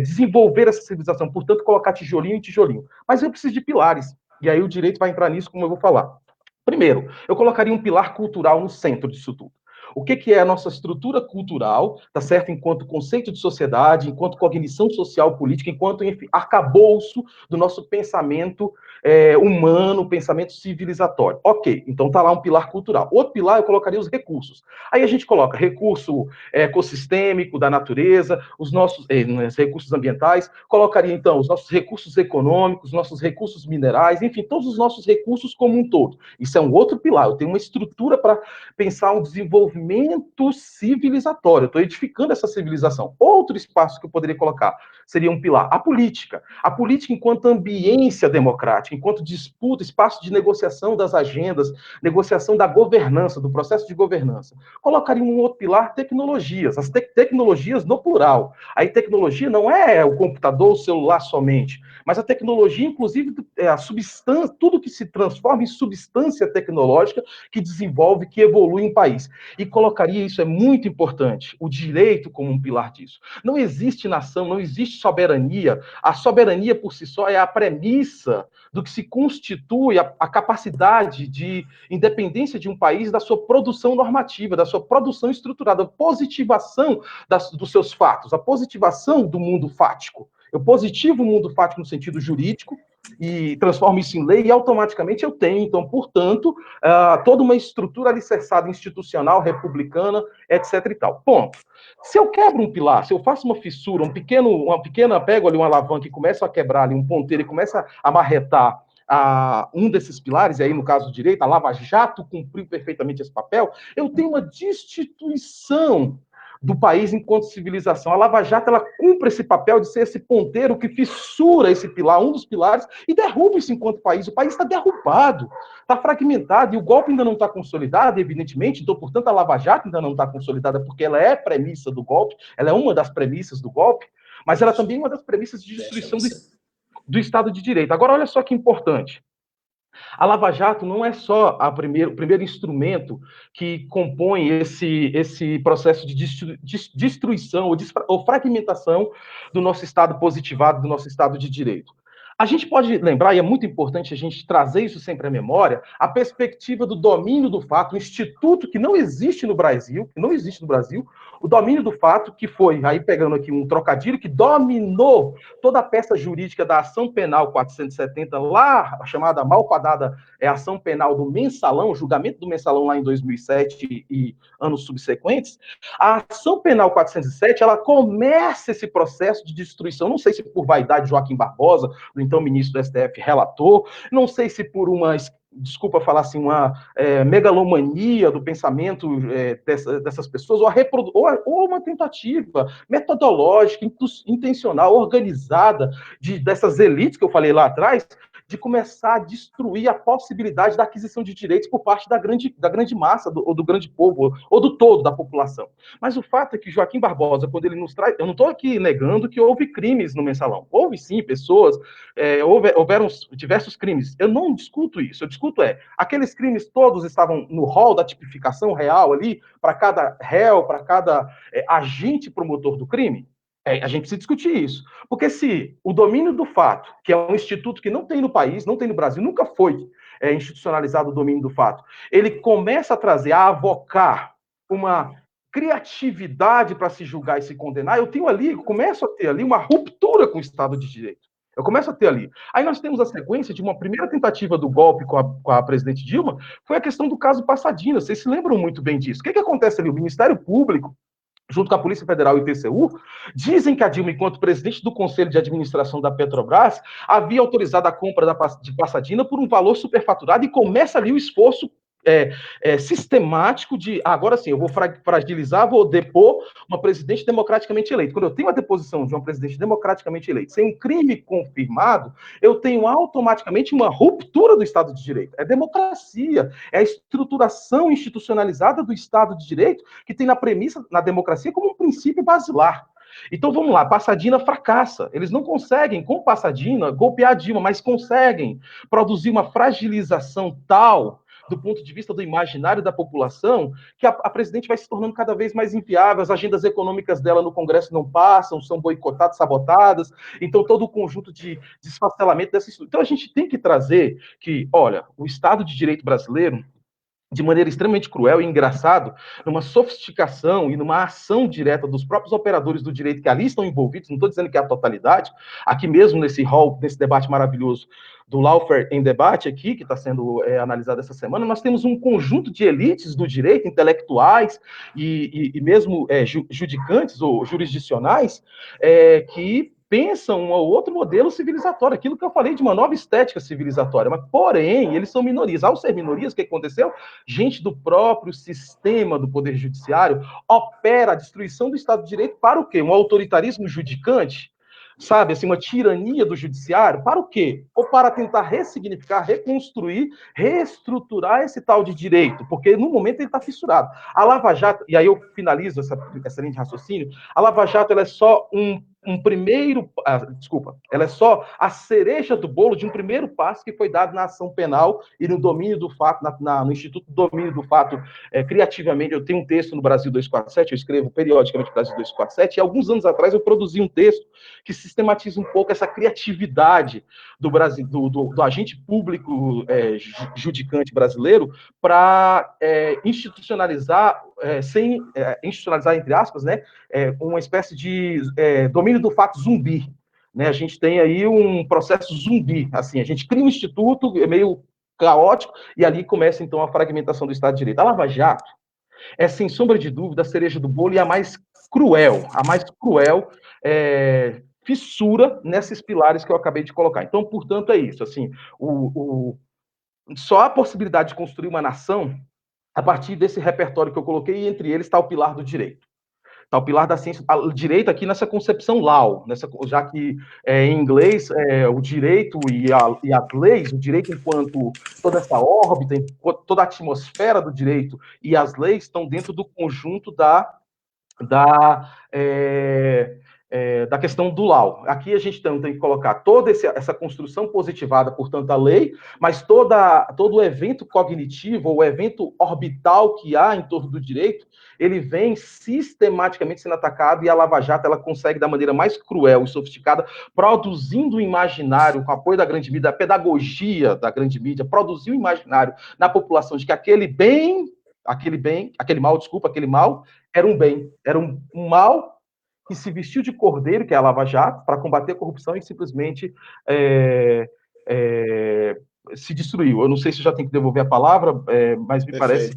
desenvolver essa civilização, portanto, colocar tijolinho em tijolinho. Mas eu preciso de pilares. E aí o direito vai entrar nisso, como eu vou falar. Primeiro, eu colocaria um pilar cultural no centro disso tudo. O que é a nossa estrutura cultural, tá certo? Enquanto conceito de sociedade, enquanto cognição social política, enquanto, enfim, arcabouço do nosso pensamento humano, pensamento civilizatório. Ok, então tá lá um pilar cultural. Outro pilar eu colocaria os recursos. Aí a gente coloca recurso ecossistêmico da natureza, os nossos recursos ambientais, colocaria então os nossos recursos econômicos, nossos recursos minerais, enfim, todos os nossos recursos como um todo. Isso é um outro pilar. Eu tenho uma estrutura para pensar um desenvolvimento civilizatório. Eu estou edificando essa civilização. Outro espaço que eu poderia colocar seria um pilar. A política. A política enquanto ambiência democrática, enquanto disputa, espaço de negociação das agendas, negociação da governança, do processo de governança. Colocaria um outro pilar, tecnologias. As tecnologias no plural. Aí tecnologia não é o computador, o celular somente, mas a tecnologia, inclusive, é a substância, tudo que se transforma em substância tecnológica que desenvolve, que evolui um país. E colocaria, isso é muito importante, o direito como um pilar disso. Não existe nação, não existe soberania. A soberania por si só é a premissa do que se constitui a capacidade de independência de um país da sua produção normativa, da sua produção estruturada, a positivação dos seus fatos, a positivação do mundo fático. Eu positivo o mundo fático no sentido jurídico e transformo isso em lei e automaticamente eu tenho, então, portanto, toda uma estrutura alicerçada institucional, republicana, etc e tal. Ponto. Se eu quebro um pilar, se eu faço uma fissura, pego ali uma alavanca e começo a quebrar ali um ponteiro e começo a marretar um desses pilares, e aí no caso do direito, a Lava Jato cumpriu perfeitamente esse papel, eu tenho uma destituição do país enquanto civilização. A Lava Jato, ela cumpre esse papel de ser esse ponteiro que fissura esse pilar, um dos pilares, e derruba isso enquanto país. O país está derrubado, está fragmentado, e o golpe ainda não está consolidado, evidentemente, então, portanto, a Lava Jato ainda não está consolidada, porque ela é premissa do golpe, ela é uma das premissas do golpe, mas ela também é uma das premissas de destruição do Estado de Direito. Agora, olha só que importante. A Lava Jato não é só o primeiro instrumento que compõe esse processo de destruição ou fragmentação do nosso Estado positivado, do nosso Estado de Direito. A gente pode lembrar, e é muito importante a gente trazer isso sempre à memória, a perspectiva do domínio do fato, um instituto que não existe no Brasil, o domínio do fato, que foi, aí pegando aqui um trocadilho, que dominou toda a peça jurídica da ação penal 470, lá, a chamada malfadada ação penal do mensalão, o julgamento do mensalão lá em 2007 e anos subsequentes. A ação penal 407, ela começa esse processo de destruição, não sei se por vaidade de Joaquim Barbosa, do então ministro do STF relator, não sei se por desculpa falar assim, uma megalomania do pensamento dessas pessoas, ou uma tentativa metodológica, intencional, organizada dessas elites que eu falei lá atrás, de começar a destruir a possibilidade da aquisição de direitos por parte da grande massa, ou do grande povo, ou do todo da população. Mas o fato é que Joaquim Barbosa, quando ele nos traz... Eu não estou aqui negando que houve crimes no mensalão. Houve sim pessoas, houveram diversos crimes. Eu não discuto isso. Eu discuto aqueles crimes todos estavam no rol da tipificação real ali, para cada réu, para cada agente promotor do crime? A gente precisa discutir isso. Porque se o domínio do fato, que é um instituto que não tem no país, não tem no Brasil, nunca foi institucionalizado o domínio do fato, ele começa a trazer, a avocar uma criatividade para se julgar e se condenar, começo a ter ali uma ruptura com o Estado de Direito. Eu começo a ter ali. Aí nós temos a sequência de uma primeira tentativa do golpe com a presidente Dilma, foi a questão do caso Passadina. Vocês se lembram muito bem disso. O que acontece ali? O Ministério Público, junto com a Polícia Federal e o TCU, dizem que a Dilma, enquanto presidente do Conselho de Administração da Petrobras, havia autorizado a compra de Passadina por um valor superfaturado e começa ali o esforço sistemático de, agora sim, eu vou fragilizar, vou depor uma presidente democraticamente eleita. Quando eu tenho a deposição de uma presidente democraticamente eleita sem um crime confirmado, eu tenho automaticamente uma ruptura do Estado de Direito. É democracia, é a estruturação institucionalizada do Estado de Direito que tem na premissa, na democracia, como um princípio basilar. Então vamos lá, Passadina fracassa. Eles não conseguem, com Passadina, golpear a Dilma, mas conseguem produzir uma fragilização tal do ponto de vista do imaginário da população, que a presidente vai se tornando cada vez mais inviável, as agendas econômicas dela no Congresso não passam, são boicotadas, sabotadas, então todo o conjunto de desfacelamento dessa estrutura. Então a gente tem que trazer que, olha, o Estado de Direito brasileiro, de maneira extremamente cruel e engraçado, numa sofisticação e numa ação direta dos próprios operadores do direito que ali estão envolvidos, não estou dizendo que é a totalidade, aqui mesmo nesse hall, nesse debate maravilhoso do Lawfare em Debate aqui, que está sendo analisado essa semana, nós temos um conjunto de elites do direito, intelectuais e mesmo judicantes ou jurisdicionais, que pensam um ou outro modelo civilizatório, aquilo que eu falei de uma nova estética civilizatória, mas, porém, eles são minorias. Ao ser minorias, o que aconteceu? Gente do próprio sistema do Poder Judiciário opera a destruição do Estado de Direito para o quê? Um autoritarismo judicante? Sabe, assim, uma tirania do judiciário, para o quê? Ou para tentar ressignificar, reconstruir, reestruturar esse tal de direito, porque no momento ele está fissurado. A Lava Jato, e aí eu finalizo essa linha de raciocínio, a Lava Jato ela é só ela é só a cereja do bolo de um primeiro passo que foi dado na ação penal e no domínio do fato, no Instituto do Domínio do Fato, criativamente. Eu tenho um texto no Brasil 247, eu escrevo periodicamente no Brasil 247, e alguns anos atrás eu produzi um texto que sistematiza um pouco essa criatividade do Brasil, do agente público judicante brasileiro para institucionalizar, institucionalizar, entre aspas, né, uma espécie de domínio do fato zumbi. Né? A gente tem aí um processo zumbi. Assim, a gente cria um instituto meio caótico e ali começa, então, a fragmentação do Estado de Direito. A Lava Jato é, sem sombra de dúvida, a cereja do bolo e a mais cruel fissura nesses pilares que eu acabei de colocar. Então, portanto, é isso. Assim, só há possibilidade de construir uma nação a partir desse repertório que eu coloquei, e entre eles está o pilar do direito. Está o pilar da ciência, o direito aqui nessa concepção law, já que em inglês o direito e as leis, o direito enquanto toda essa órbita, toda a atmosfera do direito e as leis estão dentro do conjunto da questão do law. Aqui a gente tem que colocar toda essa construção positivada, portanto, a lei, mas todo o evento cognitivo, ou o evento orbital que há em torno do direito, ele vem sistematicamente sendo atacado, e a Lava Jato ela consegue, da maneira mais cruel e sofisticada, produzindo um imaginário, com o apoio da grande mídia, da pedagogia da grande mídia, produzir um imaginário na população de que aquele mal era um bem, era um mal que se vestiu de cordeiro, que é a Lava Jato, para combater a corrupção e simplesmente se destruiu. Eu não sei se já tem que devolver a palavra, mas me parece...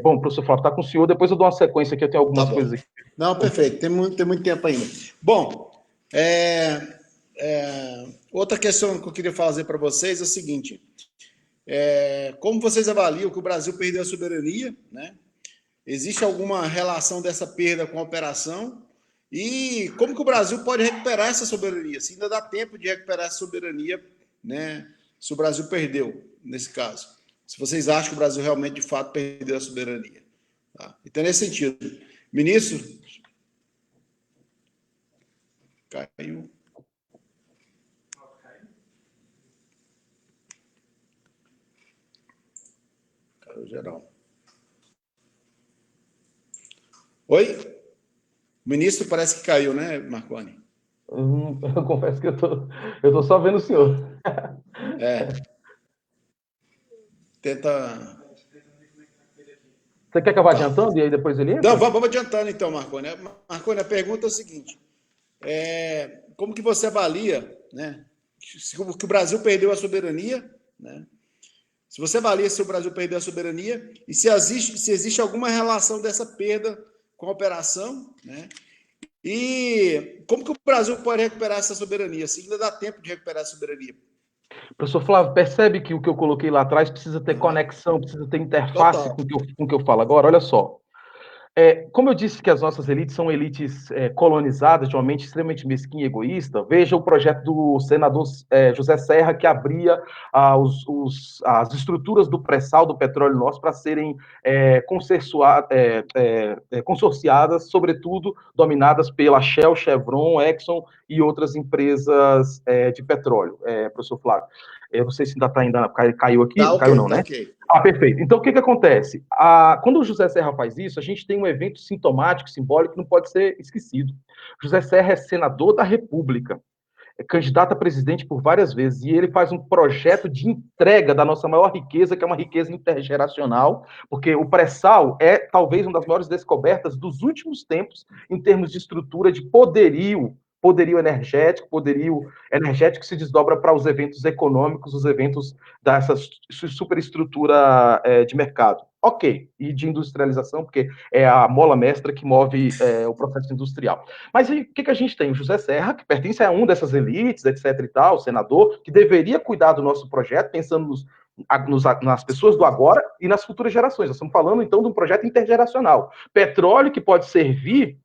bom, professor Flávio, está com o senhor, depois eu dou uma sequência aqui, eu tenho algumas coisas aqui. Não, perfeito, tem muito tempo ainda. Bom, outra questão que eu queria fazer para vocês é o seguinte, como vocês avaliam que o Brasil perdeu a soberania, né? Existe alguma relação dessa perda com a operação? E como que o Brasil pode recuperar essa soberania? Se ainda dá tempo de recuperar essa soberania, né? Se o Brasil perdeu, nesse caso. Se vocês acham que o Brasil realmente, de fato, perdeu a soberania. Tá? Então, nesse sentido. Ministro? Caiu. Caiu geral. Oi? O ministro parece que caiu, né, Marconi? Eu confesso que eu tô só vendo o senhor. Tenta... Você quer que eu vá adiantando e aí depois ele entra? Não, vamos adiantando então, Marconi. Marconi, a pergunta é o seguinte: como que você avalia, né, que o Brasil perdeu a soberania, né? Se você avalia se o Brasil perdeu a soberania e se existe alguma relação dessa perda com a operação, né? E como que o Brasil pode recuperar essa soberania? Se ainda dá tempo de recuperar a soberania. Professor Flávio, percebe que o que eu coloquei lá atrás precisa ter conexão, precisa ter interface Total. com o que eu falo agora? Olha só. Como eu disse que as nossas elites são elites colonizadas, de uma mente extremamente mesquinha e egoísta, veja o projeto do senador José Serra, que abria as estruturas do pré-sal do petróleo nosso para serem consorciadas, sobretudo dominadas pela Shell, Chevron, Exxon e outras empresas de petróleo, professor Flávio. Eu não sei se ainda caiu aqui, Tá, não caiu ok, não, tá né? ok. Perfeito. Então, o que acontece? Quando o José Serra faz isso, a gente tem um evento sintomático, simbólico, que não pode ser esquecido. José Serra é senador da República, é candidato a presidente por várias vezes, e ele faz um projeto de entrega da nossa maior riqueza, que é uma riqueza intergeracional, porque o pré-sal é talvez uma das maiores descobertas dos últimos tempos em termos de estrutura de poderio energético que se desdobra para os eventos econômicos, os eventos dessa superestrutura de mercado. Ok, e de industrialização, porque é a mola mestra que move o processo industrial. Mas aí, o que a gente tem? O José Serra, que pertence a uma dessas elites, etc. e tal, senador, que deveria cuidar do nosso projeto, pensando nas pessoas do agora e nas futuras gerações. Nós estamos falando, então, de um projeto intergeracional. Petróleo que pode servir.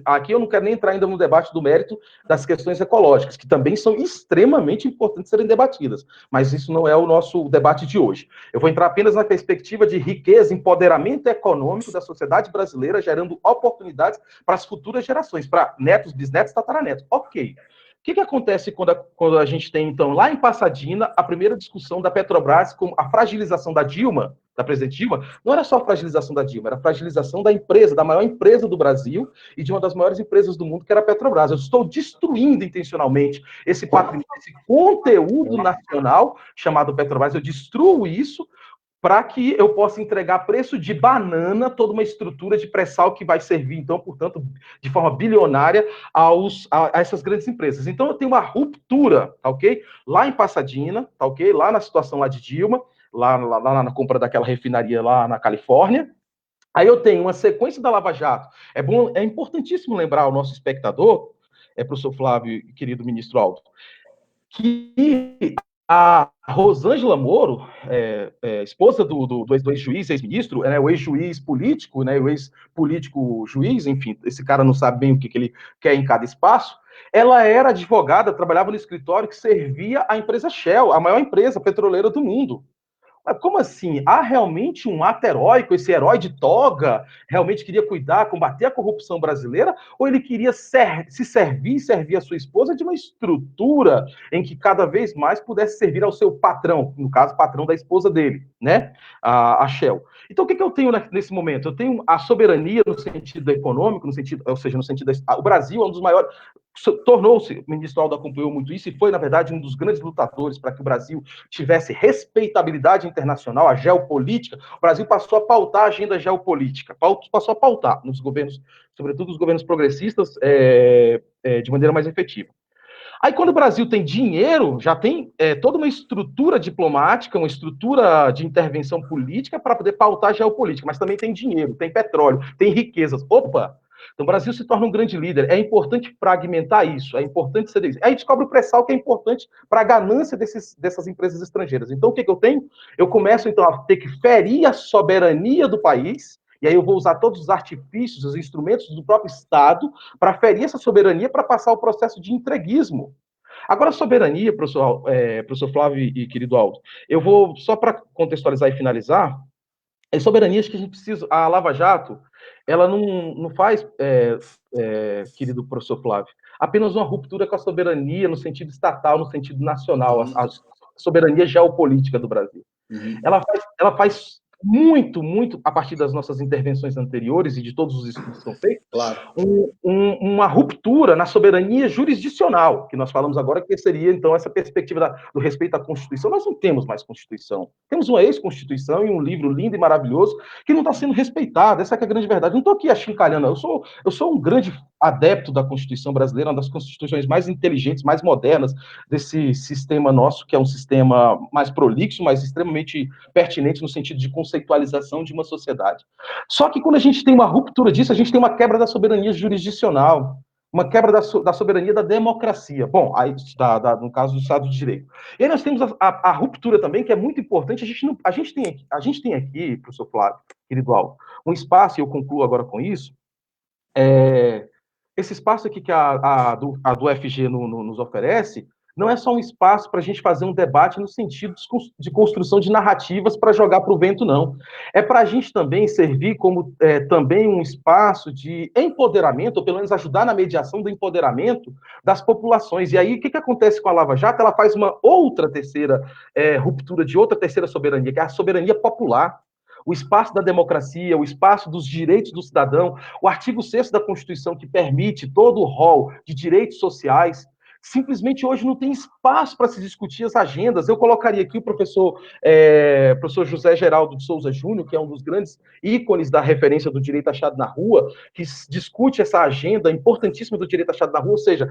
Aqui eu não quero nem entrar ainda no debate do mérito das questões ecológicas, que também são extremamente importantes serem debatidas, mas isso não é o nosso debate de hoje. Eu vou entrar apenas na perspectiva de riqueza, empoderamento econômico da sociedade brasileira, gerando oportunidades para as futuras gerações, para netos, bisnetos, tataranetos. Ok. O que acontece quando a gente tem, então, lá em Passadina, a primeira discussão da Petrobras com a fragilização da Dilma, da presidente Dilma? Não era só a fragilização da Dilma, era a fragilização da empresa, da maior empresa do Brasil e de uma das maiores empresas do mundo, que era a Petrobras. Eu estou destruindo intencionalmente esse patrimônio, esse conteúdo nacional chamado Petrobras. Eu destruo isso para que eu possa entregar a preço de banana toda uma estrutura de pré-sal que vai servir, então, portanto, de forma bilionária a essas grandes empresas. Então, eu tenho uma ruptura, tá ok? Lá em Pasadena, tá ok? Lá na situação lá de Dilma, lá na compra daquela refinaria lá na Califórnia. Aí eu tenho uma sequência da Lava Jato. É importantíssimo lembrar ao nosso espectador, professor Flávio e querido ministro Aldo, que a Rosângela Moro, esposa do ex-juiz, ex-ministro, o ex-juiz político, né, o ex-político juiz, enfim, esse cara não sabe bem o que ele quer em cada espaço, ela era advogada, trabalhava no escritório que servia à empresa Shell, a maior empresa petroleira do mundo. Mas como assim? Há realmente um ato heróico, esse herói de toga realmente queria cuidar, combater a corrupção brasileira, ou ele queria se servir a sua esposa de uma estrutura em que cada vez mais pudesse servir ao seu patrão, no caso, patrão da esposa dele, né? A Shell. Então, o que eu tenho nesse momento? Eu tenho a soberania no sentido econômico, ou seja, no sentido o Brasil é um dos maiores, tornou-se, o ministro Aldo acompanhou muito isso, e foi, na verdade, um dos grandes lutadores para que o Brasil tivesse respeitabilidade internacional, a geopolítica. O Brasil passou a pautar a agenda geopolítica, passou a pautar nos governos, sobretudo os governos progressistas, de maneira mais efetiva. Aí, quando o Brasil tem dinheiro, já tem toda uma estrutura diplomática, uma estrutura de intervenção política para poder pautar a geopolítica, mas também tem dinheiro, tem petróleo, tem riquezas. Opa! Então, o Brasil se torna um grande líder. É importante fragmentar isso, é importante ser isso. Aí descobre o pré-sal que é importante para a ganância dessas empresas estrangeiras. Então, o que eu tenho? Eu começo, então, a ter que ferir a soberania do país, e aí eu vou usar todos os artifícios, os instrumentos do próprio Estado para ferir essa soberania, para passar o processo de entreguismo. Agora, a soberania, professor Flávio e querido Aldo, eu vou, só para contextualizar e finalizar, é soberania que a gente precisa. A Lava Jato, ela não faz, querido professor Flávio, apenas uma ruptura com a soberania no sentido estatal, no sentido nacional, a soberania geopolítica do Brasil. Ela faz muito, a partir das nossas intervenções anteriores e de todos os estudos que são feitos, Claro. uma ruptura na soberania jurisdicional, que nós falamos agora, que seria, então, essa perspectiva do respeito à Constituição. Nós não temos mais Constituição. Temos uma ex-Constituição e um livro lindo e maravilhoso que não está sendo respeitado. Essa é a grande verdade. Não estou aqui achincalhando, eu sou um grande adepto da Constituição brasileira, uma das constituições mais inteligentes, mais modernas desse sistema nosso, que é um sistema mais prolixo, mas extremamente pertinente no sentido de conceitualização de uma sociedade. Só que quando a gente tem uma ruptura disso, a gente tem uma quebra da soberania jurisdicional, uma quebra da soberania da democracia. Bom, aí, no caso do Estado de Direito. E aí nós temos a ruptura também, que é muito importante. A gente tem aqui, professor Flávio, querido Aldo, um espaço, e eu concluo agora com isso, esse espaço aqui que a do FG nos oferece, não é só um espaço para a gente fazer um debate no sentido de construção de narrativas para jogar para o vento, não. É para a gente também servir como também um espaço de empoderamento, ou pelo menos ajudar na mediação do empoderamento das populações. E aí, o que acontece com a Lava Jato? Ela faz uma outra terceira ruptura de outra terceira soberania, que é a soberania popular. O espaço da democracia, o espaço dos direitos do cidadão, o artigo 6º da Constituição, que permite todo o rol de direitos sociais, simplesmente hoje não tem espaço para se discutir as agendas. Eu colocaria aqui o professor José Geraldo de Souza Júnior, que é um dos grandes ícones da referência do direito achado na rua, que discute essa agenda importantíssima do direito achado na rua, ou seja,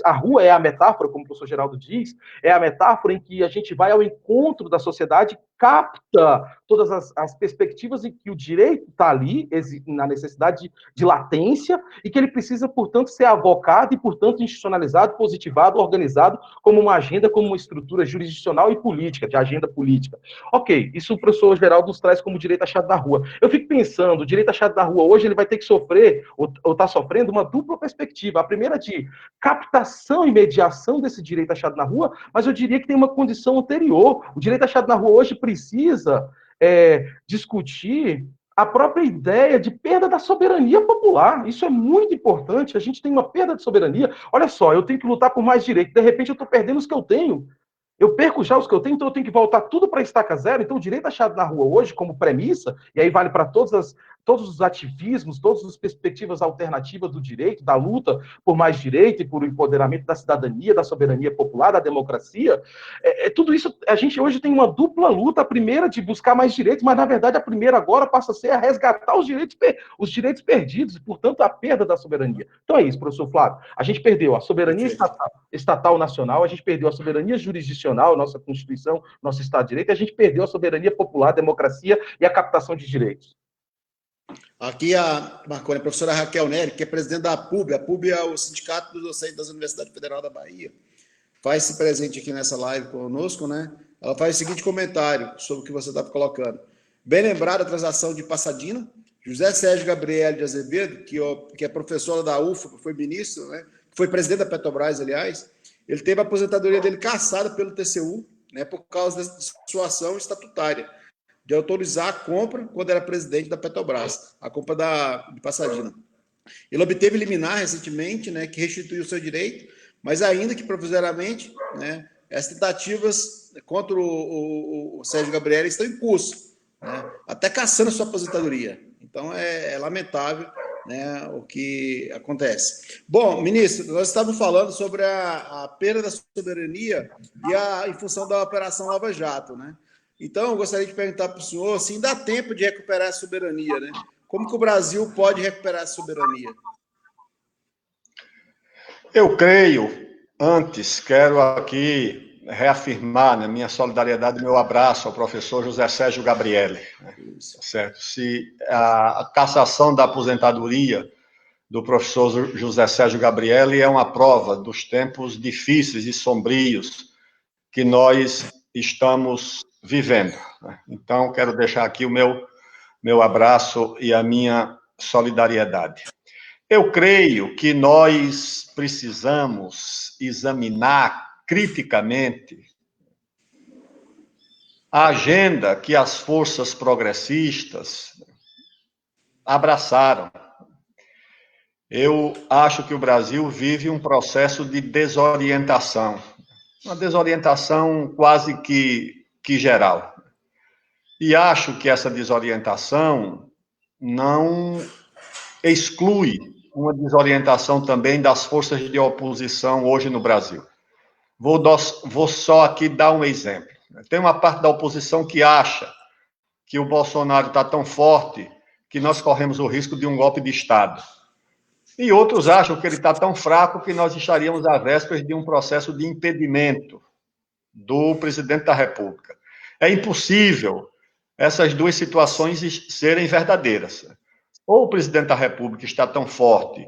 a rua é a metáfora, como o professor Geraldo diz, é a metáfora em que a gente vai ao encontro da sociedade, capta todas as perspectivas em que o direito está ali, na necessidade de latência, e que ele precisa, portanto, ser avocado e, portanto, institucionalizado, positivado, organizado como uma agenda, como uma estrutura jurisdicional e política, de agenda política. Ok, isso o professor Geraldo nos traz como direito achado na rua. Eu fico pensando, o direito achado na rua hoje ele vai ter que sofrer, ou está sofrendo, uma dupla perspectiva. A primeira de captação e mediação desse direito achado na rua, mas eu diria que tem uma condição anterior. O direito achado na rua hoje precisa discutir a própria ideia de perda da soberania popular. Isso é muito importante. A gente tem uma perda de soberania. Olha só, eu tenho que lutar por mais direitos. De repente, eu estou perdendo os que eu tenho. Eu perco já os que eu tenho, então eu tenho que voltar tudo para a estaca zero. Então, o direito achado na rua hoje, como premissa, e aí vale para todos os ativismos, todas as perspectivas alternativas do direito, da luta por mais direito e por o empoderamento da cidadania, da soberania popular, da democracia, tudo isso, a gente hoje tem uma dupla luta, a primeira de buscar mais direitos, mas, na verdade, a primeira agora passa a ser a resgatar os direitos perdidos, e, portanto, a perda da soberania. Então é isso, professor Flávio. A gente perdeu a soberania estatal nacional, a gente perdeu a soberania jurisdicional, nossa Constituição, nosso Estado de Direito, e a gente perdeu a soberania popular, a democracia e a captação de direitos. Aqui a professora Raquel Nery, que é presidente da APUB. A APUB é o Sindicato dos Docentes das Universidades Federal da Bahia. Faz-se presente aqui nessa live conosco, né? Ela faz o seguinte comentário sobre o que você está colocando. Bem lembrado a transação de Passadina, José Sérgio Gabriel de Azevedo, que é professor da UFA, que foi ministro, né? Foi presidente da Petrobras, aliás, ele teve a aposentadoria dele cassada pelo TCU, né, por causa da sua ação estatutária, de autorizar a compra quando era presidente da Petrobras, a compra de Passadina. Ele obteve liminar recentemente, né, que restituiu o seu direito, mas ainda que provisoriamente, né, as tentativas contra o Sérgio Gabriel estão em curso, né, até caçando a sua aposentadoria. Então, é lamentável, né, o que acontece. Bom, ministro, nós estávamos falando sobre a perda da soberania em função da Operação Lava Jato, né? Então, eu gostaria de perguntar para o senhor, assim, dá tempo de recuperar a soberania, né? Como que o Brasil pode recuperar a soberania? Eu creio, quero aqui reafirmar, né, minha solidariedade e meu abraço ao professor José Sérgio Gabriel. Né, certo? Se a cassação da aposentadoria do professor José Sérgio Gabriel é uma prova dos tempos difíceis e sombrios que nós estamos vivendo. Né? Então, quero deixar aqui o meu abraço e a minha solidariedade. Eu creio que nós precisamos examinar criticamente a agenda que as forças progressistas abraçaram. Eu acho que o Brasil vive um processo de desorientação, uma desorientação quase que geral. E acho que essa desorientação não exclui uma desorientação também das forças de oposição hoje no Brasil. Vou só aqui dar um exemplo. Tem uma parte da oposição que acha que o Bolsonaro está tão forte que nós corremos o risco de um golpe de Estado. E outros acham que ele está tão fraco que nós estaríamos à véspera de um processo de impedimento do presidente da República. É impossível essas duas situações serem verdadeiras. Ou o presidente da República está tão forte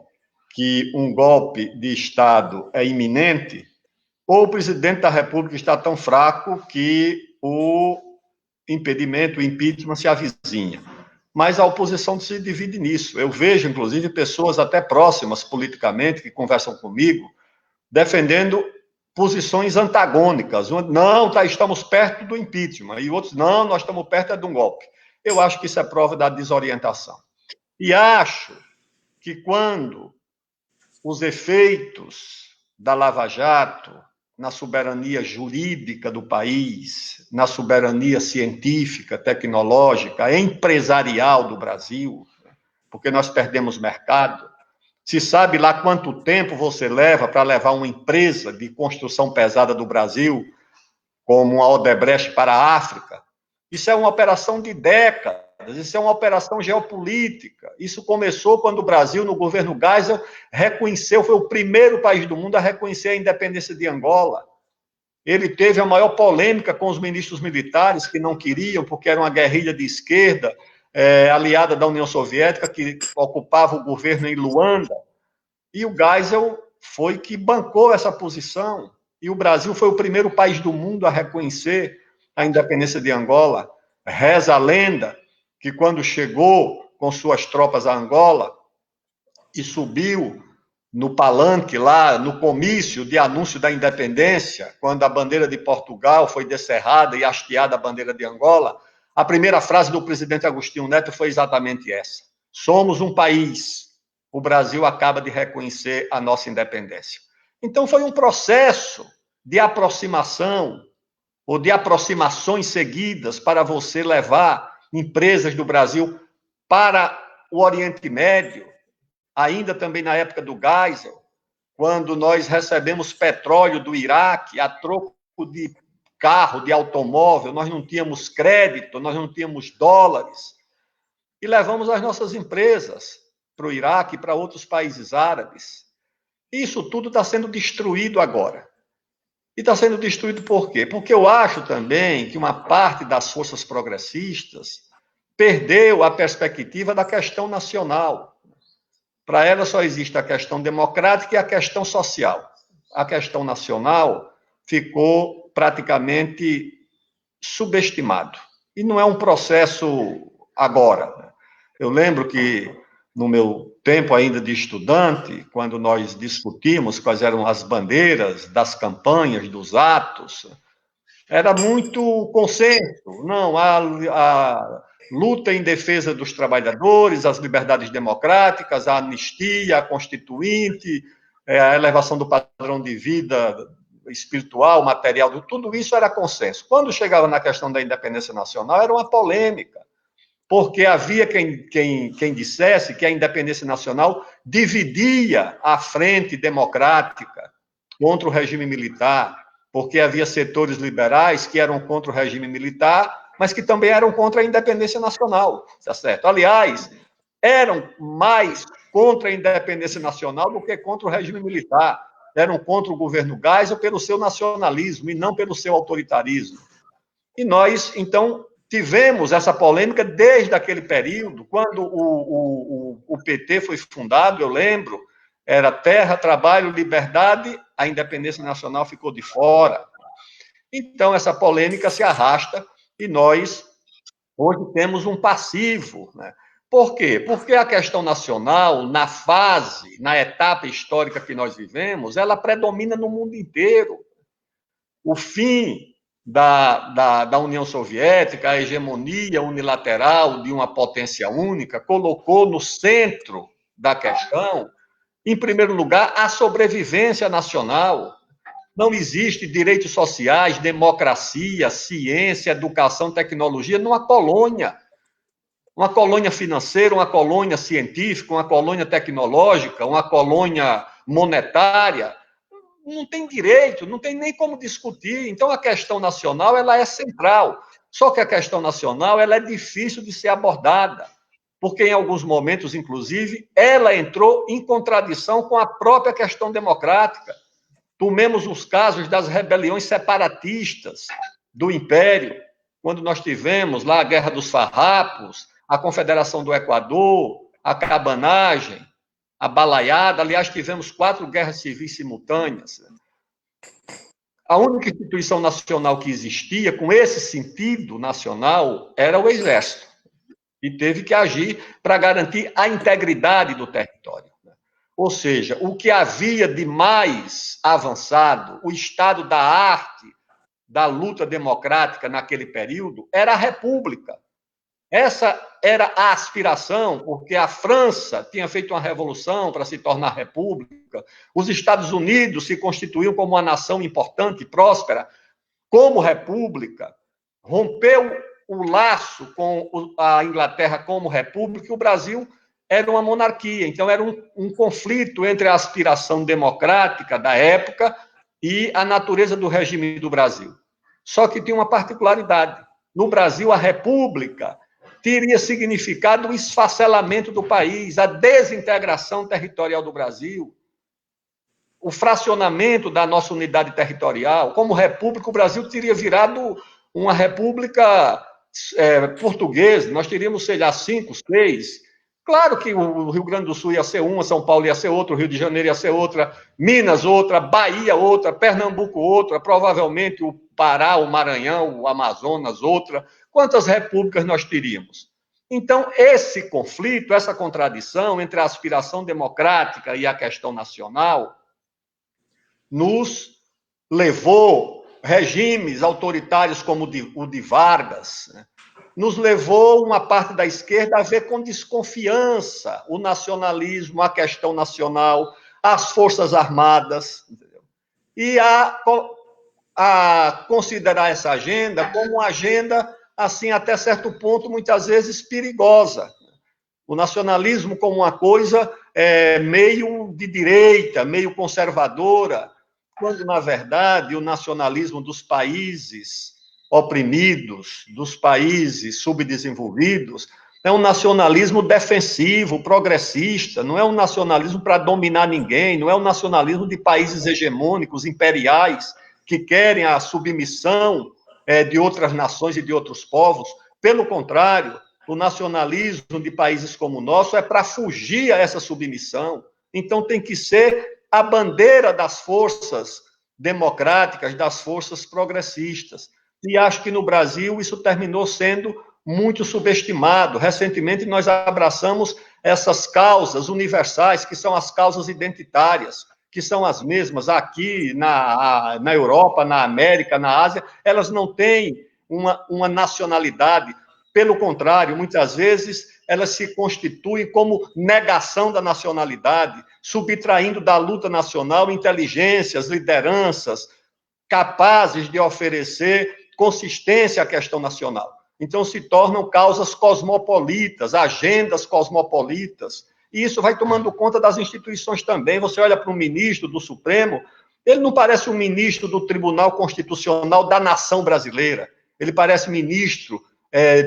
que um golpe de Estado é iminente, ou o presidente da República está tão fraco que o impedimento, o impeachment se avizinha. Mas a oposição se divide nisso. Eu vejo, inclusive, pessoas até próximas politicamente que conversam comigo defendendo posições antagônicas. Não, estamos perto do impeachment. E outros, não, nós estamos perto de um golpe. Eu acho que isso é prova da desorientação. E acho que quando os efeitos da Lava Jato na soberania jurídica do país, na soberania científica, tecnológica, empresarial do Brasil, porque nós perdemos mercado, se sabe lá quanto tempo você leva para levar uma empresa de construção pesada do Brasil, como a Odebrecht, para a África. Isso é uma operação de décadas, isso é uma operação geopolítica. Isso começou quando o Brasil, no governo Geisel, reconheceu, foi o primeiro país do mundo a reconhecer a independência de Angola. Ele teve a maior polêmica com os ministros militares, que não queriam, porque era uma guerrilha de esquerda, aliada da União Soviética, que ocupava o governo em Luanda. E o Geisel foi que bancou essa posição. E o Brasil foi o primeiro país do mundo a reconhecer a independência de Angola. Reza a lenda que quando chegou com suas tropas a Angola e subiu no palanque lá, no comício de anúncio da independência, quando a bandeira de Portugal foi descerrada e hasteada a bandeira de Angola, a primeira frase do presidente Agostinho Neto foi exatamente essa: somos um país, o Brasil acaba de reconhecer a nossa independência. Então foi um processo de aproximação, ou de aproximações seguidas para você levar empresas do Brasil para o Oriente Médio, ainda também na época do Geisel, quando nós recebemos petróleo do Iraque a troco de carro, de automóvel, nós não tínhamos crédito, nós não tínhamos dólares, e levamos as nossas empresas para o Iraque e para outros países árabes. Isso tudo está sendo destruído agora. E está sendo destruído por quê? Porque eu acho também que uma parte das forças progressistas perdeu a perspectiva da questão nacional. Para ela só existe a questão democrática e a questão social. A questão nacional ficou praticamente subestimado. E não é um processo agora. Eu lembro que no meu tempo ainda de estudante, quando nós discutimos quais eram as bandeiras das campanhas, dos atos, era muito consenso. Não, a luta em defesa dos trabalhadores, as liberdades democráticas, a anistia, a constituinte, a elevação do padrão de vida espiritual, material, tudo isso era consenso. Quando chegava na questão da independência nacional, era uma polêmica, porque havia quem dissesse que a independência nacional dividia a frente democrática contra o regime militar, porque havia setores liberais que eram contra o regime militar, mas que também eram contra a independência nacional, tá certo? Aliás, eram mais contra a independência nacional do que contra o regime militar. Eram contra o governo Geisel pelo seu nacionalismo e não pelo seu autoritarismo. E nós, então, tivemos essa polêmica desde aquele período, quando o PT foi fundado, eu lembro, era terra, trabalho, liberdade, a independência nacional ficou de fora. Então, essa polêmica se arrasta e nós, hoje, temos um passivo, né? Por quê? Porque a questão nacional, na fase, na etapa histórica que nós vivemos, ela predomina no mundo inteiro. O fim da União Soviética, a hegemonia unilateral de uma potência única, colocou no centro da questão, em primeiro lugar, a sobrevivência nacional. Não existe direitos sociais, democracia, ciência, educação, tecnologia numa colônia. Uma colônia financeira, uma colônia científica, uma colônia tecnológica, uma colônia monetária. Não tem direito, não tem nem como discutir. Então, a questão nacional ela é central. Só que a questão nacional ela é difícil de ser abordada, porque em alguns momentos, inclusive, ela entrou em contradição com a própria questão democrática. Tomemos os casos das rebeliões separatistas do Império, quando nós tivemos lá a Guerra dos Farrapos, a Confederação do Equador, a Cabanagem, a Balaiada. Aliás, tivemos 4 guerras civis simultâneas. A única instituição nacional que existia com esse sentido nacional era o Exército, e teve que agir para garantir a integridade do território. Ou seja, o que havia de mais avançado, o estado da arte da luta democrática naquele período, era a República. Essa era a aspiração, porque a França tinha feito uma revolução para se tornar república, os Estados Unidos se constituíam como uma nação importante, próspera, como república, rompeu o laço com a Inglaterra como república, e o Brasil era uma monarquia. Então, era um conflito entre a aspiração democrática da época e a natureza do regime do Brasil. Só que tinha uma particularidade. No Brasil, a república teria significado o esfacelamento do país, a desintegração territorial do Brasil, o fracionamento da nossa unidade territorial. Como república, o Brasil teria virado uma república portuguesa, nós teríamos, sei lá, 5, 6. Claro que o Rio Grande do Sul ia ser uma, São Paulo ia ser outra, o Rio de Janeiro ia ser outra, Minas outra, Bahia outra, Pernambuco outra, provavelmente o Pará, o Maranhão, o Amazonas outra. Quantas repúblicas nós teríamos? Então, esse conflito, essa contradição entre a aspiração democrática e a questão nacional nos levou, regimes autoritários como o de Vargas, né, nos levou uma parte da esquerda a ver com desconfiança o nacionalismo, a questão nacional, as Forças Armadas, entendeu? E a considerar essa agenda como uma agenda, assim, até certo ponto, muitas vezes perigosa. O nacionalismo como uma coisa meio de direita, meio conservadora, quando, na verdade, o nacionalismo dos países oprimidos, dos países subdesenvolvidos, é um nacionalismo defensivo, progressista, não é um nacionalismo para dominar ninguém, não é um nacionalismo de países hegemônicos, imperiais, que querem a submissão de outras nações e de outros povos. Pelo contrário, o nacionalismo de países como o nosso é para fugir a essa submissão. Então, tem que ser a bandeira das forças democráticas, das forças progressistas. E acho que no Brasil isso terminou sendo muito subestimado. Recentemente, nós abraçamos essas causas universais, que são as causas identitárias, que são as mesmas aqui na Europa, na América, na Ásia. Elas não têm uma nacionalidade. Pelo contrário, muitas vezes elas se constituem como negação da nacionalidade, subtraindo da luta nacional inteligências, lideranças capazes de oferecer consistência à questão nacional. Então, se tornam causas cosmopolitas, agendas cosmopolitas, e isso vai tomando conta das instituições também. Você olha para um ministro do Supremo, ele não parece um ministro do Tribunal Constitucional da nação brasileira, ele parece ministro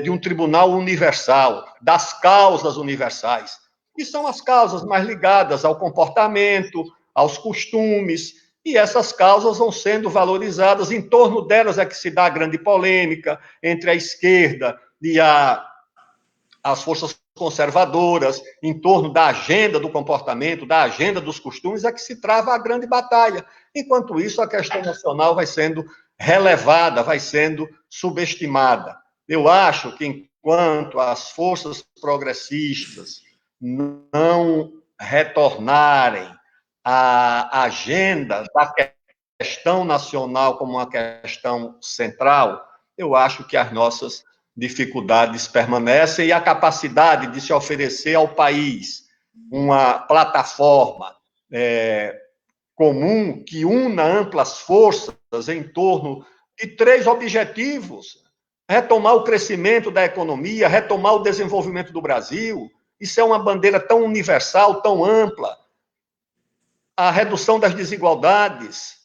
de um tribunal universal, das causas universais, e são as causas mais ligadas ao comportamento, aos costumes, e essas causas vão sendo valorizadas, em torno delas é que se dá a grande polêmica entre a esquerda e as forças conservadoras, em torno da agenda do comportamento, da agenda dos costumes, é que se trava a grande batalha. Enquanto isso, a questão nacional vai sendo relevada, vai sendo subestimada. Eu acho que enquanto as forças progressistas não retornarem à agenda da questão nacional como uma questão central, eu acho que as nossas dificuldades permanecem e a capacidade de se oferecer ao país uma plataforma comum que una amplas forças em torno de 3 objetivos: retomar o crescimento da economia, retomar o desenvolvimento do Brasil. Isso é uma bandeira tão universal, tão ampla. A redução das desigualdades,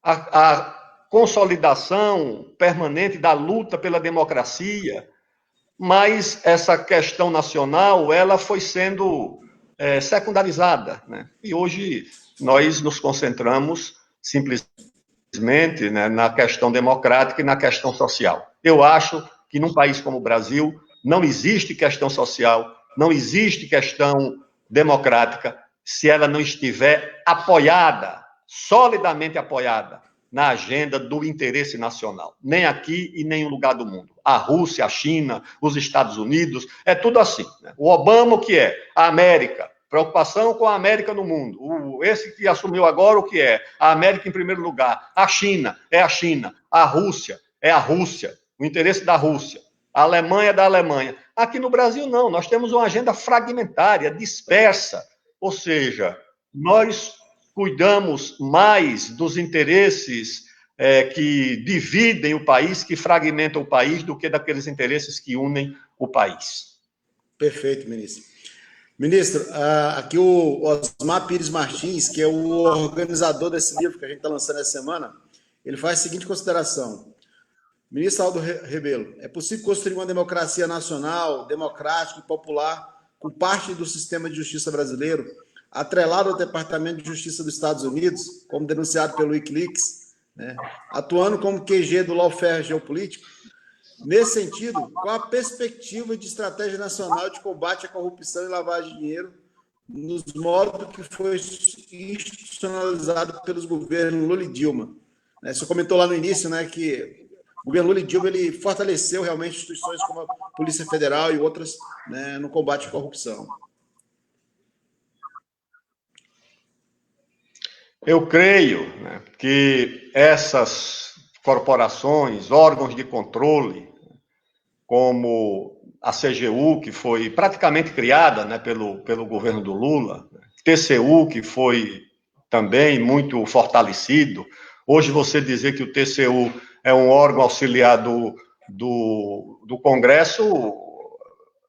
a consolidação permanente da luta pela democracia, mas essa questão nacional ela foi sendo secundarizada, né? E hoje nós nos concentramos simplesmente, né, na questão democrática e na questão social. Eu acho que num país como o Brasil não existe questão social, não existe questão democrática se ela não estiver apoiada, solidamente apoiada, na agenda do interesse nacional, nem aqui e nem em lugar do mundo. A Rússia, a China, os Estados Unidos, é tudo assim, né? O Obama, o que é? A América, preocupação com a América no mundo. Esse que assumiu agora, o que é? A América em primeiro lugar. A China é a China. A Rússia é a Rússia. O interesse da Rússia. A Alemanha é da Alemanha. Aqui no Brasil, não. Nós temos uma agenda fragmentária, dispersa. Ou seja, nós cuidamos mais dos interesses que dividem o país, que fragmentam o país, do que daqueles interesses que unem o país. Perfeito, ministro. Ministro, aqui o Osmar Pires Martins, que é o organizador desse livro que a gente está lançando essa semana, ele faz a seguinte consideração. Ministro Aldo Rebelo, é possível construir uma democracia nacional, democrática e popular com parte do sistema de justiça brasileiro, atrelado ao Departamento de Justiça dos Estados Unidos, como denunciado pelo Wikileaks, né, atuando como QG do lawfare geopolítico? Nesse sentido, qual a perspectiva de estratégia nacional de combate à corrupção e lavagem de dinheiro nos modos que foi institucionalizado pelos governos Lula e Dilma? Você comentou lá no início, né, que o governo Lula e Dilma ele fortaleceu realmente instituições como a Polícia Federal e outras, né, no combate à corrupção. Eu creio, né, que essas corporações, órgãos de controle, como a CGU, que foi praticamente criada, né, pelo governo do Lula, TCU, que foi também muito fortalecido. Hoje, você dizer que o TCU é um órgão auxiliar do Congresso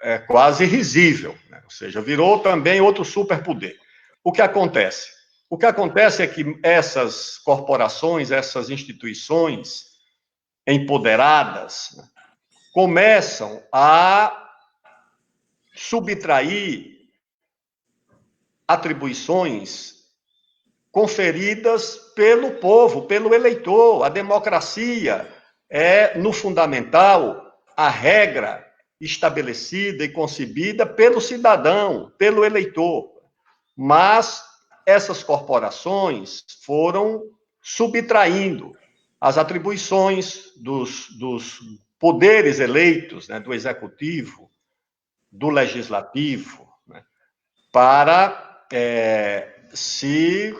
é quase risível, né? Ou seja, virou também outro superpoder. O que acontece? O que acontece é que essas corporações, essas instituições empoderadas, né, começam a subtrair atribuições conferidas pelo povo, pelo eleitor. A democracia é, no fundamental, a regra estabelecida e concebida pelo cidadão, pelo eleitor. Mas essas corporações foram subtraindo as atribuições dos poderes eleitos, né, do executivo, do legislativo, né, para se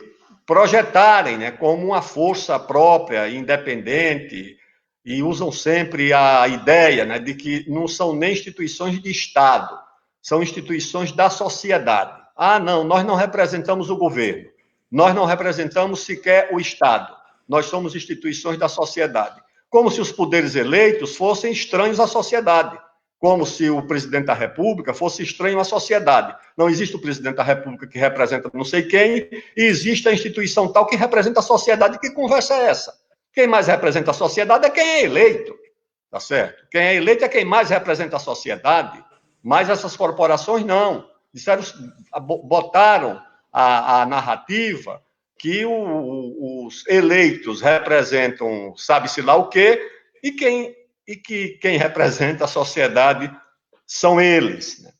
projetarem, né, como uma força própria, independente, e usam sempre a ideia, né, de que não são nem instituições de Estado, são instituições da sociedade. Ah, não, nós não representamos o governo, nós não representamos sequer o Estado, nós somos instituições da sociedade. Como se os poderes eleitos fossem estranhos à sociedade, como se o presidente da República fosse estranho à sociedade. Não existe o presidente da República que representa não sei quem, e existe a instituição tal que representa a sociedade. Que conversa é essa? Quem mais representa a sociedade é quem é eleito, tá certo? Quem é eleito é quem mais representa a sociedade, mas essas corporações não. Disseram, botaram a narrativa que os eleitos representam sabe-se lá o quê, e que quem representa a sociedade são eles, né?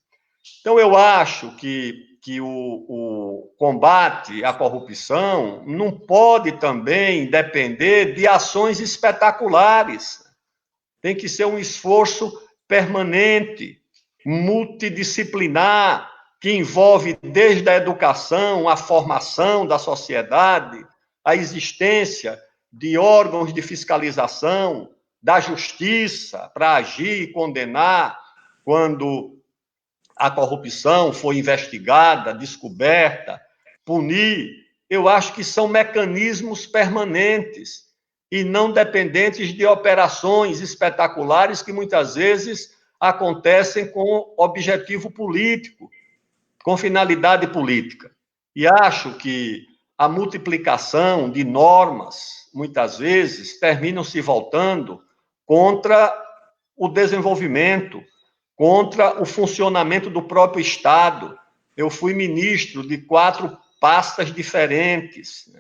Então, eu acho que o combate à corrupção não pode também depender de ações espetaculares. Tem que ser um esforço permanente, multidisciplinar, que envolve desde a educação, a formação da sociedade, a existência de órgãos de fiscalização, da justiça, para agir e condenar quando a corrupção foi investigada, descoberta, punir eu acho que são mecanismos permanentes e não dependentes de operações espetaculares que muitas vezes acontecem com objetivo político, com finalidade política. E acho que a multiplicação de normas, muitas vezes, terminam se voltando contra o desenvolvimento, contra o funcionamento do próprio Estado. Eu fui ministro de 4 pastas diferentes.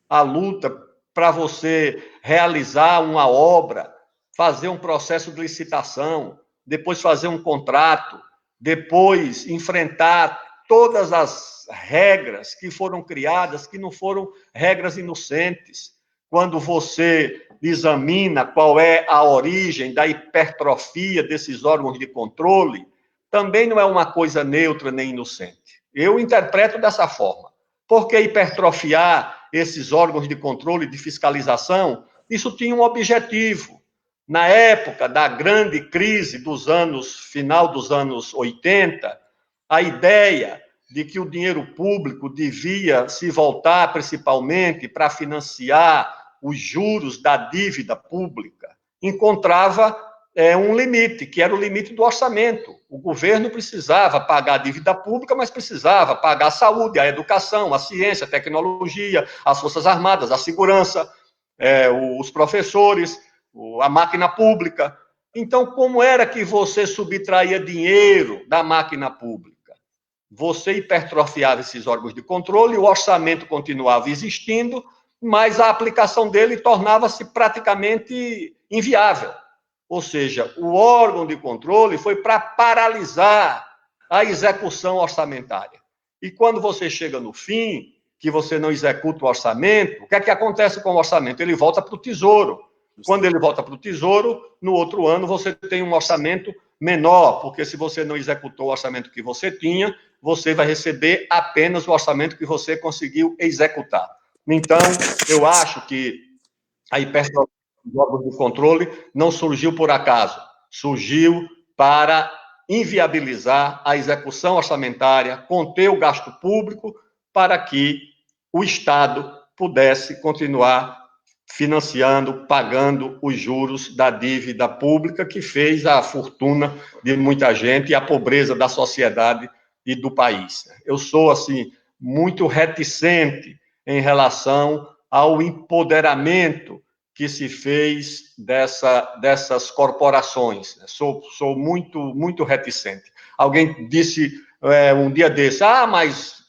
A luta para você realizar uma obra, fazer um processo de licitação, depois fazer um contrato, depois enfrentar todas as regras que foram criadas, que não foram regras inocentes. Quando você examina qual é a origem da hipertrofia desses órgãos de controle, também não é uma coisa neutra nem inocente. Eu interpreto dessa forma. Por que hipertrofiar esses órgãos de controle e de fiscalização? Isso tinha um objetivo. Na época da grande crise final dos anos 80, a ideia de que o dinheiro público devia se voltar principalmente para financiar os juros da dívida pública, encontrava um limite, que era o limite do orçamento. O governo precisava pagar a dívida pública, mas precisava pagar a saúde, a educação, a ciência, a tecnologia, as Forças Armadas, a segurança, os professores, a máquina pública. Então, como era que você subtraía dinheiro da máquina pública? Você hipertrofiava esses órgãos de controle, o orçamento continuava existindo, mas a aplicação dele tornava-se praticamente inviável. Ou seja, o órgão de controle foi para paralisar a execução orçamentária. E quando você chega no fim, que você não executa o orçamento, o que é que acontece com o orçamento? Ele volta para o Tesouro. Quando ele volta para o Tesouro, no outro ano você tem um orçamento menor, porque se você não executou o orçamento que você tinha, você vai receber apenas o orçamento que você conseguiu executar. Então, eu acho que a hipertrofia dos órgãos de controle não surgiu por acaso, surgiu para inviabilizar a execução orçamentária, conter o gasto público, para que o Estado pudesse continuar financiando, pagando os juros da dívida pública, que fez a fortuna de muita gente e a pobreza da sociedade e do país. Eu sou, assim, muito reticente em relação ao empoderamento que se fez dessas corporações. Sou muito reticente. Alguém disse um dia desse, mas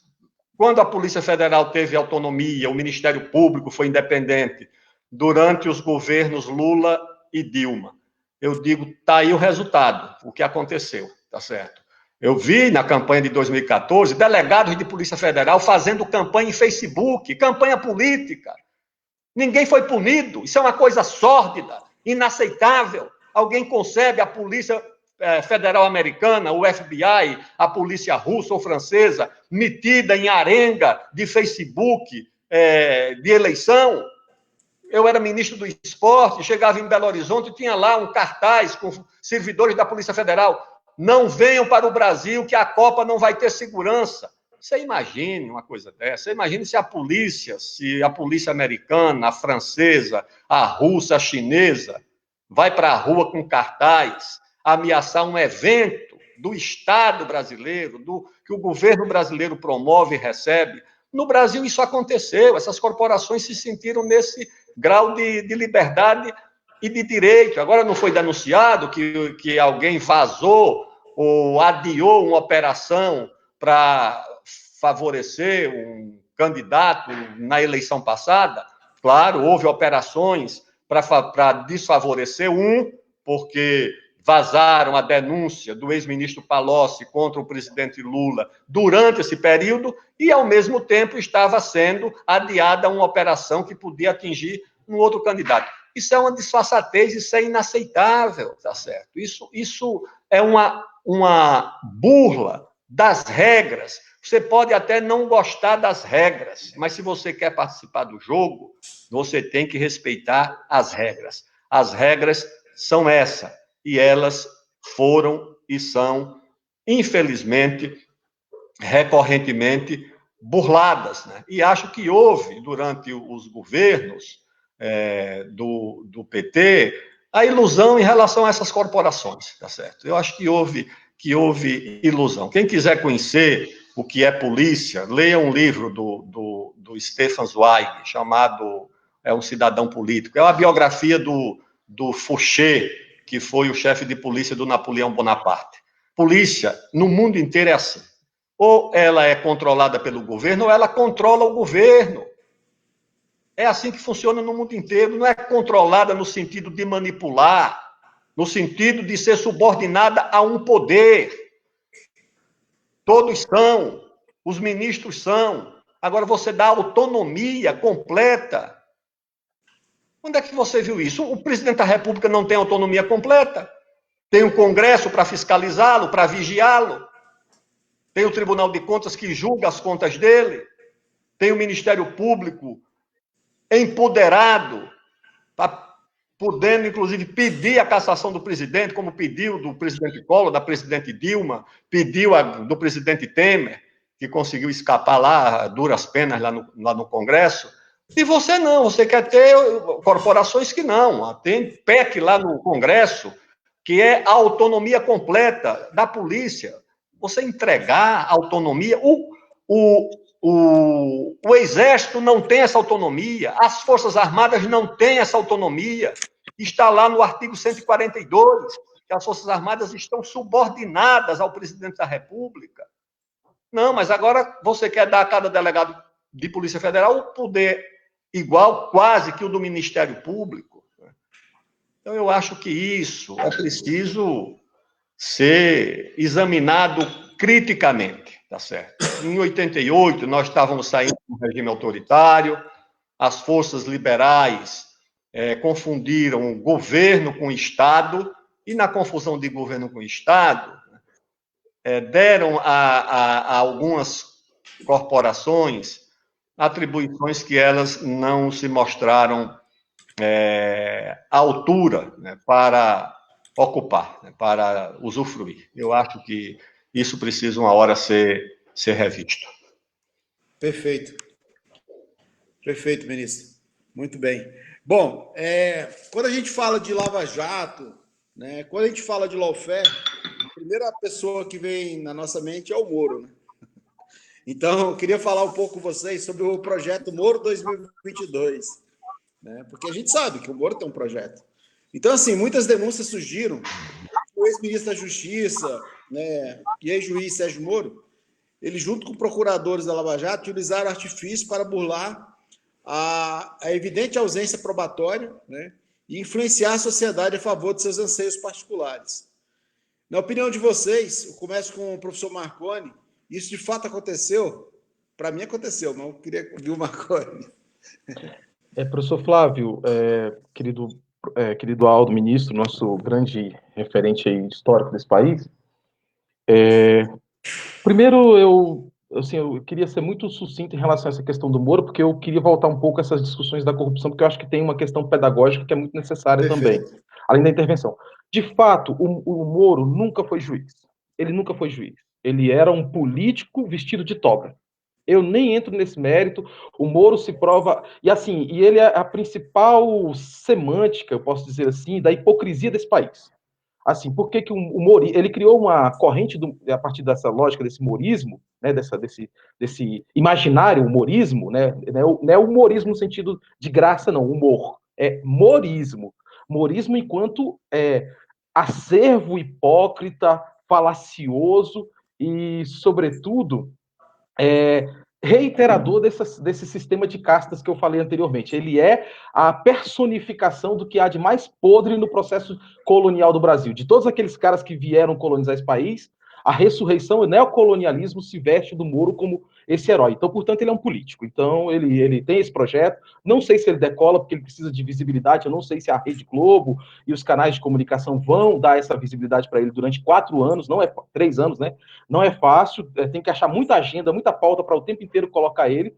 quando a Polícia Federal teve autonomia, o Ministério Público foi independente, durante os governos Lula e Dilma. Eu digo, está aí o resultado, o que aconteceu, tá certo? Eu vi na campanha de 2014 delegados de Polícia Federal fazendo campanha em Facebook, campanha política. Ninguém foi punido. Isso é uma coisa sórdida, inaceitável. Alguém concebe a Polícia Federal Americana, o FBI, a polícia russa ou francesa, metida em arenga de Facebook de eleição? Eu era ministro do esporte, chegava em Belo Horizonte e tinha lá um cartaz com servidores da Polícia Federal. Não venham para o Brasil que a Copa não vai ter segurança. Você imagine uma coisa dessa. Você imagine se a polícia americana, a francesa, a russa, a chinesa, vai para a rua com cartaz, ameaçar um evento do Estado brasileiro, que o governo brasileiro promove e recebe. No Brasil isso aconteceu, essas corporações se sentiram nesse grau de liberdade e de direito. Agora não foi denunciado que alguém vazou ou adiou uma operação para favorecer um candidato na eleição passada? Claro, houve operações para desfavorecer porque vazaram a denúncia do ex-ministro Palocci contra o presidente Lula durante esse período e, ao mesmo tempo, estava sendo adiada uma operação que podia atingir um outro candidato. Isso é uma disfarçatez, isso é inaceitável, tá certo? Isso é uma burla das regras. Você pode até não gostar das regras, mas se você quer participar do jogo, você tem que respeitar as regras. As regras são essas. E elas foram e são, infelizmente, recorrentemente burladas, né? E acho que houve, durante os governos do PT, a ilusão em relação a essas corporações, tá certo? Eu acho que houve ilusão. Quem quiser conhecer o que é polícia, leia um livro do Stefan Zweig, chamado Um Cidadão Político. É uma biografia do Fouché, que foi o chefe de polícia do Napoleão Bonaparte. Polícia, no mundo inteiro, é assim. Ou ela é controlada pelo governo, ou ela controla o governo. É assim que funciona no mundo inteiro. Não é controlada no sentido de manipular, no sentido de ser subordinada a um poder. Todos são, os ministros são. Agora você dá autonomia completa. Onde é que você viu isso? O presidente da República não tem autonomia completa. Tem o Congresso para fiscalizá-lo, para vigiá-lo. Tem o Tribunal de Contas que julga as contas dele. Tem o Ministério Público empoderado, podendo, inclusive, pedir a cassação do presidente, como pediu do presidente Collor, da presidente Dilma, pediu do presidente Temer, que conseguiu escapar lá, a duras penas, lá no Congresso. E você não, você quer ter corporações que não. Tem PEC lá no Congresso, que é a autonomia completa da polícia. Você entregar a autonomia... O Exército não tem essa autonomia, as Forças Armadas não têm essa autonomia. Está lá no artigo 142, que as Forças Armadas estão subordinadas ao presidente da República. Não, mas agora você quer dar a cada delegado de Polícia Federal o poder igual, quase, que o do Ministério Público. Então, eu acho que isso é preciso ser examinado criticamente, tá certo? Em 88, nós estávamos saindo de um regime autoritário, as forças liberais confundiram o governo com o Estado, e na confusão de governo com o Estado, deram a algumas corporações atribuições que elas não se mostraram à altura, né, para ocupar, né, para usufruir. Eu acho que isso precisa uma hora ser revisto. Perfeito. Perfeito, ministro. Muito bem. Bom, quando a gente fala de Lava Jato, né, quando a gente fala de lawfare, a primeira pessoa que vem na nossa mente é o Moro, né? Então, eu queria falar um pouco com vocês sobre o projeto Moro 2022, né? Porque a gente sabe que o Moro tem um projeto. Então, assim, muitas denúncias surgiram. O ex-ministro da Justiça, né, e ex-juiz Sérgio Moro, ele, junto com procuradores da Lava Jato, utilizaram artifício para burlar a evidente ausência probatória, né, e influenciar a sociedade a favor de seus anseios particulares. Na opinião de vocês, eu começo com o professor Marconi, isso de fato aconteceu? Para mim aconteceu, mas eu queria ouvir o Marconi. Professor Flávio, querido Aldo, ministro, nosso grande referente aí histórico desse país, primeiro eu queria ser muito sucinto em relação a essa questão do Moro, porque eu queria voltar um pouco a essas discussões da corrupção, porque eu acho que tem uma questão pedagógica que é muito necessária também, além da intervenção. De fato, o Moro nunca foi juiz. Ele nunca foi juiz. Ele era um político vestido de toga. Eu nem entro nesse mérito. O Moro se prova... E ele é a principal semântica, eu posso dizer assim, da hipocrisia desse país. Assim, por que o Moro... Ele criou uma corrente, a partir dessa lógica, desse morismo, né, desse imaginário humorismo, né, não é humorismo no sentido de graça, não, humor. É morismo. Morismo enquanto acervo hipócrita, falacioso e, sobretudo, reiterador desse sistema de castas que eu falei anteriormente. Ele é a personificação do que há de mais podre no processo colonial do Brasil. De todos aqueles caras que vieram colonizar esse país, a ressurreição, o neocolonialismo se veste do Moro como esse herói. Então, portanto, ele é um político. Então, ele tem esse projeto. Não sei se ele decola, porque ele precisa de visibilidade. Eu não sei se a Rede Globo e os canais de comunicação vão dar essa visibilidade para ele durante 4 anos, 3 anos, né? Não é fácil, tem que achar muita agenda, muita pauta para o tempo inteiro colocar ele,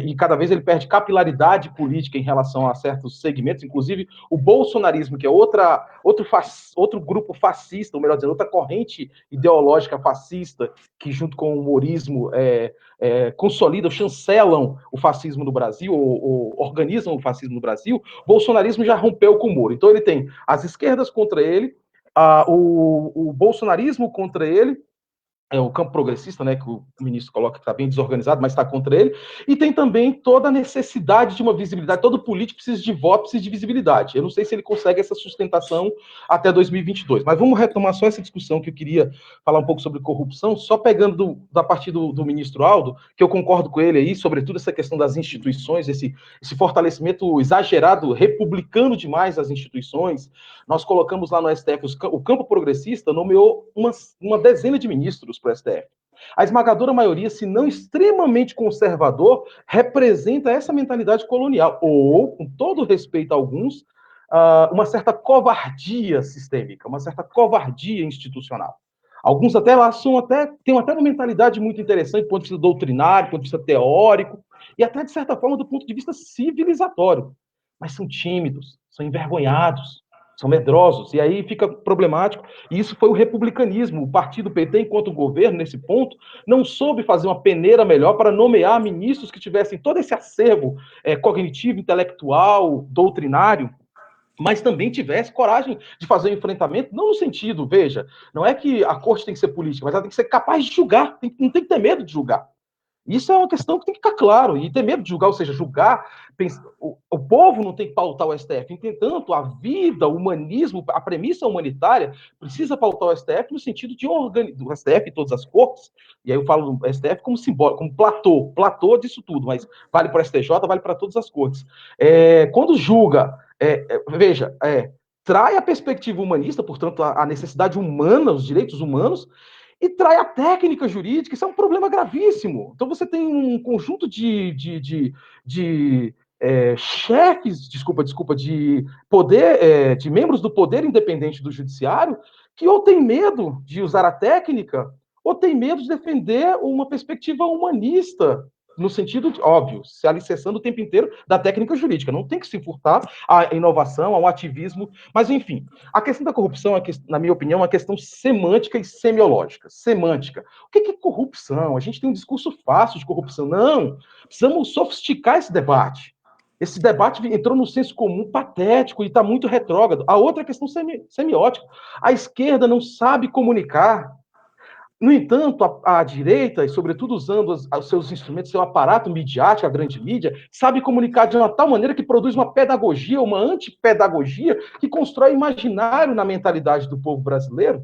e cada vez ele perde capilaridade política em relação a certos segmentos, inclusive o bolsonarismo, que é outro grupo fascista, ou melhor dizendo, outra corrente ideológica fascista, que junto com o humorismo consolidam, chancelam o fascismo no Brasil, ou organizam o fascismo no Brasil. O bolsonarismo já rompeu com o Moro. Então ele tem as esquerdas contra ele, o bolsonarismo contra ele, o campo progressista, né, que o ministro coloca que está bem desorganizado, mas está contra ele, e tem também toda a necessidade de uma visibilidade. Todo político precisa de voto, precisa de visibilidade. Eu não sei se ele consegue essa sustentação até 2022, mas vamos retomar só essa discussão que eu queria falar um pouco sobre corrupção, só pegando da partir do ministro Aldo, que eu concordo com ele aí, sobretudo essa questão das instituições, esse fortalecimento exagerado, republicano demais das instituições. Nós colocamos lá no STF, o campo progressista nomeou uma dezena de ministros para o STF. A esmagadora maioria, se não extremamente conservador, representa essa mentalidade colonial, ou, com todo respeito a alguns, uma certa covardia sistêmica, uma certa covardia institucional. Alguns até lá têm até uma mentalidade muito interessante, do ponto de vista doutrinário, do ponto de vista teórico, e até, de certa forma, do ponto de vista civilizatório. Mas são tímidos, são envergonhados, são medrosos, e aí fica problemático, e isso foi o republicanismo, o partido PT, enquanto governo, nesse ponto, não soube fazer uma peneira melhor para nomear ministros que tivessem todo esse acervo cognitivo, intelectual, doutrinário, mas também tivesse coragem de fazer o enfrentamento, não no sentido, veja, não é que a corte tem que ser política, mas ela tem que ser capaz de julgar, não tem que ter medo de julgar. Isso é uma questão que tem que ficar claro, e ter medo de julgar, ou seja, julgar, o povo não tem que pautar o STF, entretanto, a vida, o humanismo, a premissa humanitária precisa pautar o STF no sentido de do STF e todas as cortes, e aí eu falo do STF como simbólico, como platô disso tudo, mas vale para o STJ, vale para todas as cortes. Quando julga, veja, trai a perspectiva humanista, portanto, a necessidade humana, os direitos humanos, e trai a técnica jurídica, isso é um problema gravíssimo. Então você tem um conjunto de chefes, de poder, de membros do poder independente do judiciário, que ou tem medo de usar a técnica, ou tem medo de defender uma perspectiva humanista, no sentido, óbvio, se alicerçando o tempo inteiro da técnica jurídica. Não tem que se furtar à inovação, ao ativismo, mas, enfim, a questão da corrupção, na minha opinião, é uma questão semântica e semiológica. Semântica. O que é corrupção? A gente tem um discurso fácil de corrupção. Não, precisamos sofisticar esse debate. Esse debate entrou no senso comum patético e está muito retrógrado. A outra é a questão semiótica. A esquerda não sabe comunicar. No entanto, a direita, e sobretudo usando os seus instrumentos, seu aparato midiático, a grande mídia, sabe comunicar de uma tal maneira que produz uma pedagogia, uma antipedagogia, que constrói imaginário na mentalidade do povo brasileiro,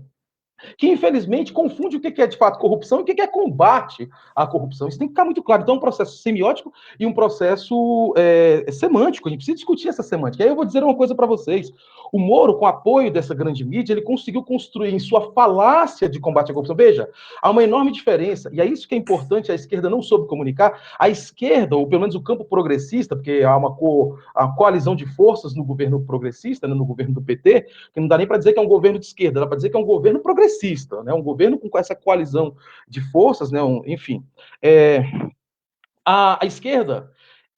que infelizmente confunde o que é de fato corrupção e o que é combate à corrupção. Isso tem que ficar muito claro. Então, é um processo semiótico e um processo semântico. A gente precisa discutir essa semântica. Aí eu vou dizer uma coisa para vocês. O Moro, com o apoio dessa grande mídia, ele conseguiu construir em sua falácia de combate à corrupção. Veja, há uma enorme diferença, e é isso que é importante, a esquerda não soube comunicar. A esquerda, ou pelo menos o campo progressista, porque há uma coalizão de forças no governo progressista, né, no governo do PT, que não dá nem para dizer que é um governo de esquerda, dá para dizer que é um governo progressista, né, um governo com essa coalizão de forças, né, enfim. A esquerda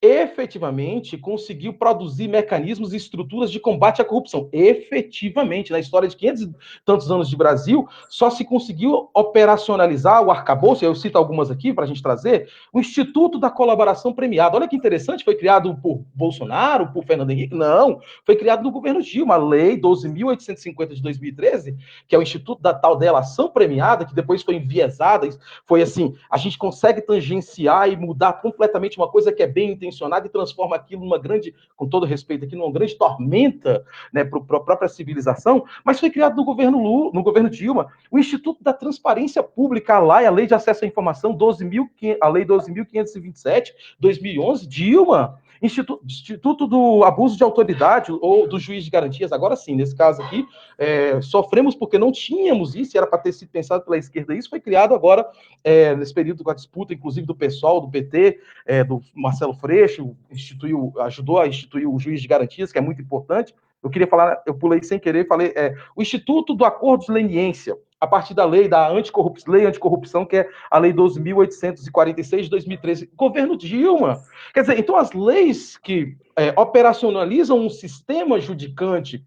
efetivamente conseguiu produzir mecanismos e estruturas de combate à corrupção. Efetivamente, na história de 500 e tantos anos de Brasil, só se conseguiu operacionalizar o arcabouço, eu cito algumas aqui para a gente trazer, o Instituto da Colaboração Premiada. Olha que interessante, foi criado por Bolsonaro, por Fernando Henrique? Não, foi criado no governo Dilma, a Lei 12.850 de 2013, que é o Instituto da tal delação premiada, que depois foi enviesada, foi assim, a gente consegue tangenciar e mudar completamente uma coisa que é bem intencionada e transforma aquilo numa grande, com todo respeito aqui, numa grande tormenta, né, para a própria civilização, mas foi criado no governo Dilma, o Instituto da Transparência Pública, a Lei de Acesso à Informação, a Lei 12.527, 2011, Dilma, Instituto do Abuso de Autoridade ou do Juiz de Garantias, agora sim, nesse caso aqui, sofremos porque não tínhamos isso, era para ter sido pensado pela esquerda, isso foi criado agora, nesse período com a disputa, inclusive do PSOL, do PT, do Marcelo Freixo, ajudou a instituir o Juiz de Garantias, que é muito importante, eu queria falar, eu pulei sem querer, falei, o Instituto do Acordo de Leniência, a partir da lei da lei anticorrupção, que é a lei 12.846 de 2013, governo Dilma. Quer dizer, então as leis que operacionalizam um sistema judicante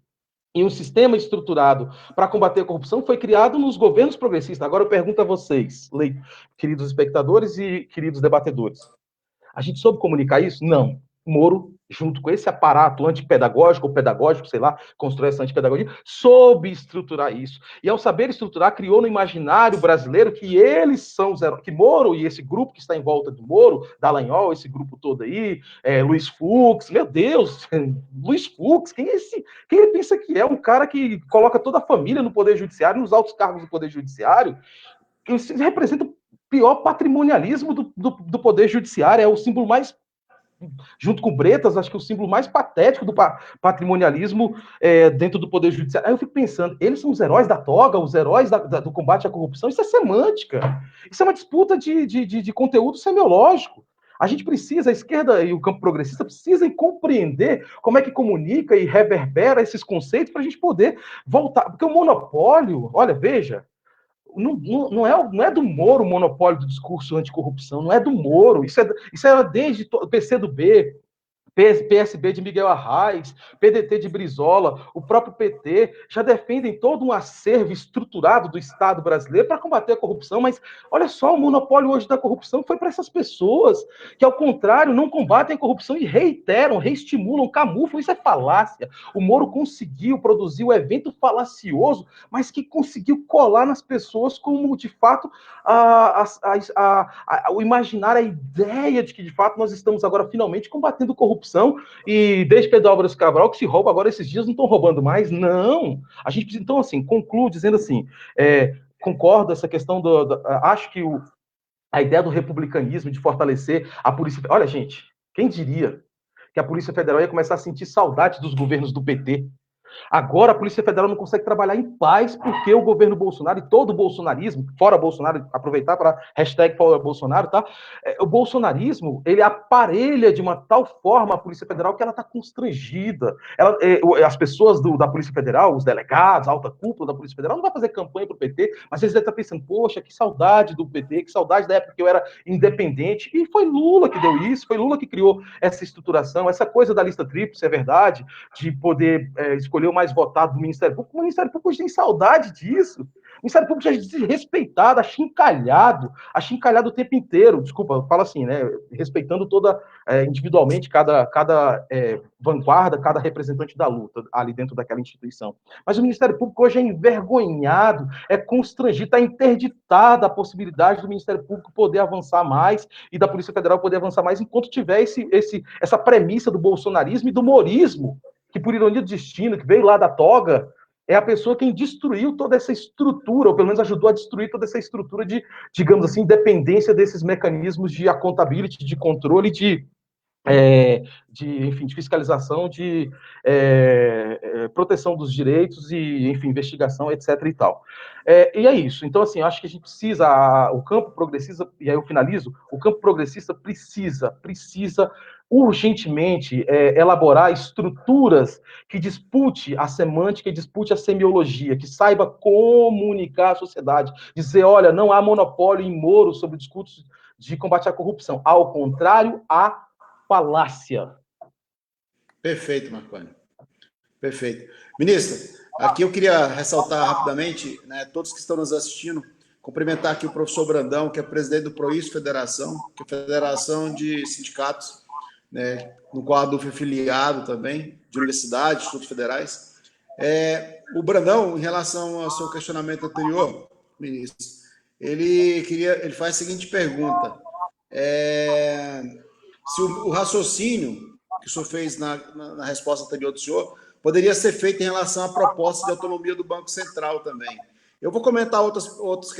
e um sistema estruturado para combater a corrupção foi criado nos governos progressistas. Agora eu pergunto a vocês, queridos espectadores e queridos debatedores, a gente soube comunicar isso? Não. Moro, junto com esse aparato antipedagógico, ou pedagógico, sei lá, constrói essa antipedagogia, soube estruturar isso. E ao saber estruturar, criou no imaginário brasileiro que eles são os heróis, que Moro e esse grupo que está em volta do Moro, Dallagnol, esse grupo todo aí, Luiz Fux, meu Deus, Luiz Fux, quem é esse? Quem ele pensa que é? Um cara que coloca toda a família no Poder Judiciário, nos altos cargos do Poder Judiciário, que representa o pior patrimonialismo do Poder Judiciário, é o símbolo mais, junto com Bretas, acho que é o símbolo mais patético do patrimonialismo dentro do Poder Judiciário. Aí eu fico pensando, eles são os heróis da toga, os heróis do combate à corrupção? Isso é semântica, isso é uma disputa de conteúdo semiológico. A gente precisa, a esquerda e o campo progressista precisam compreender como é que comunica e reverbera esses conceitos para a gente poder voltar. Porque o monopólio, olha, veja, não é do Moro o monopólio do discurso anticorrupção, não é do Moro, isso era desde o PCdoB, PSB de Miguel Arraes, PDT de Brizola, o próprio PT, já defendem todo um acervo estruturado do Estado brasileiro para combater a corrupção, mas olha só, o monopólio hoje da corrupção foi para essas pessoas que, ao contrário, não combatem a corrupção e reiteram, reestimulam, camuflam, isso é falácia. O Moro conseguiu produzir o evento falacioso, mas que conseguiu colar nas pessoas como, de fato, o imaginar, a ideia de que, de fato, nós estamos agora finalmente combatendo corrupção. E desde Pedro Álvares Cabral, que se rouba agora esses dias, não estão roubando mais, não. A gente precisa, então, assim, concluo dizendo assim, concordo essa questão acho que a ideia do republicanismo, de fortalecer a polícia... Olha, gente, quem diria que a Polícia Federal ia começar a sentir saudade dos governos do PT? Agora a Polícia Federal não consegue trabalhar em paz porque o governo Bolsonaro e todo o bolsonarismo, fora Bolsonaro, aproveitar para hashtag fora Bolsonaro, tá? O bolsonarismo, ele aparelha de uma tal forma a Polícia Federal que ela está constrangida. As pessoas da Polícia Federal, os delegados, a alta cúpula da Polícia Federal, não vai fazer campanha para o PT, mas eles devem estar pensando, poxa, que saudade do PT, que saudade da época que eu era independente. E foi Lula que deu isso, foi Lula que criou essa estruturação, essa coisa da lista tríplice, é verdade, de poder escolher o mais votado do Ministério Público. O Ministério Público hoje tem saudade disso. O Ministério Público já é desrespeitado, achincalhado o tempo inteiro. Desculpa, eu falo assim, né? Respeitando toda, individualmente, cada vanguarda, cada representante da luta ali dentro daquela instituição. Mas o Ministério Público hoje é envergonhado, é constrangido, está interditada a possibilidade do Ministério Público poder avançar mais e da Polícia Federal poder avançar mais enquanto tiver essa premissa do bolsonarismo e do morismo, que, por ironia do destino, que veio lá da toga, é a pessoa quem destruiu toda essa estrutura, ou pelo menos ajudou a destruir toda essa estrutura de, digamos assim, dependência desses mecanismos de accountability, de controle, de fiscalização, de proteção dos direitos e, enfim, investigação, etc. e tal. E é isso. Então, assim, acho que a gente precisa, o campo progressista, e aí eu finalizo, o campo progressista precisa urgentemente elaborar estruturas que dispute a semântica e dispute a semiologia, que saiba comunicar à sociedade, dizer, olha, não há monopólio em Moro sobre o discurso de combate à corrupção. Ao contrário, há falácia. Perfeito, Marconi. Perfeito. Ministra, aqui eu queria ressaltar rapidamente, né, todos que estão nos assistindo, cumprimentar aqui o professor Brandão, que é presidente do ProISO Federação, que é a Federação de Sindicatos, né, no qual a ADUF é filiado também, de universidades, institutos federais. O Brandão, em relação ao seu questionamento anterior, ministro, ele faz a seguinte pergunta: se o raciocínio que o senhor fez na resposta anterior do senhor poderia ser feito em relação à proposta de autonomia do Banco Central também. Eu vou comentar outros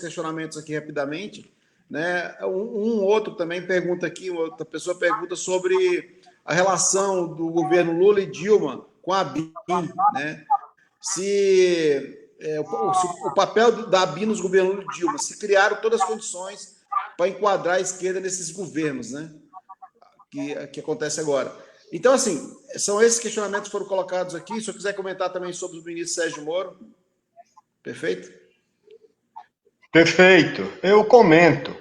questionamentos aqui rapidamente, né? Um outro também pergunta aqui, outra pessoa pergunta sobre a relação do governo Lula e Dilma com a ABIN, né? Se o papel da ABIN nos governos Lula e Dilma, se criaram todas as condições para enquadrar a esquerda nesses governos, né? Que acontece agora. Então, assim, são esses questionamentos que foram colocados aqui. Se eu quiser comentar também sobre o ministro Sérgio Moro, perfeito? Perfeito. Eu comento.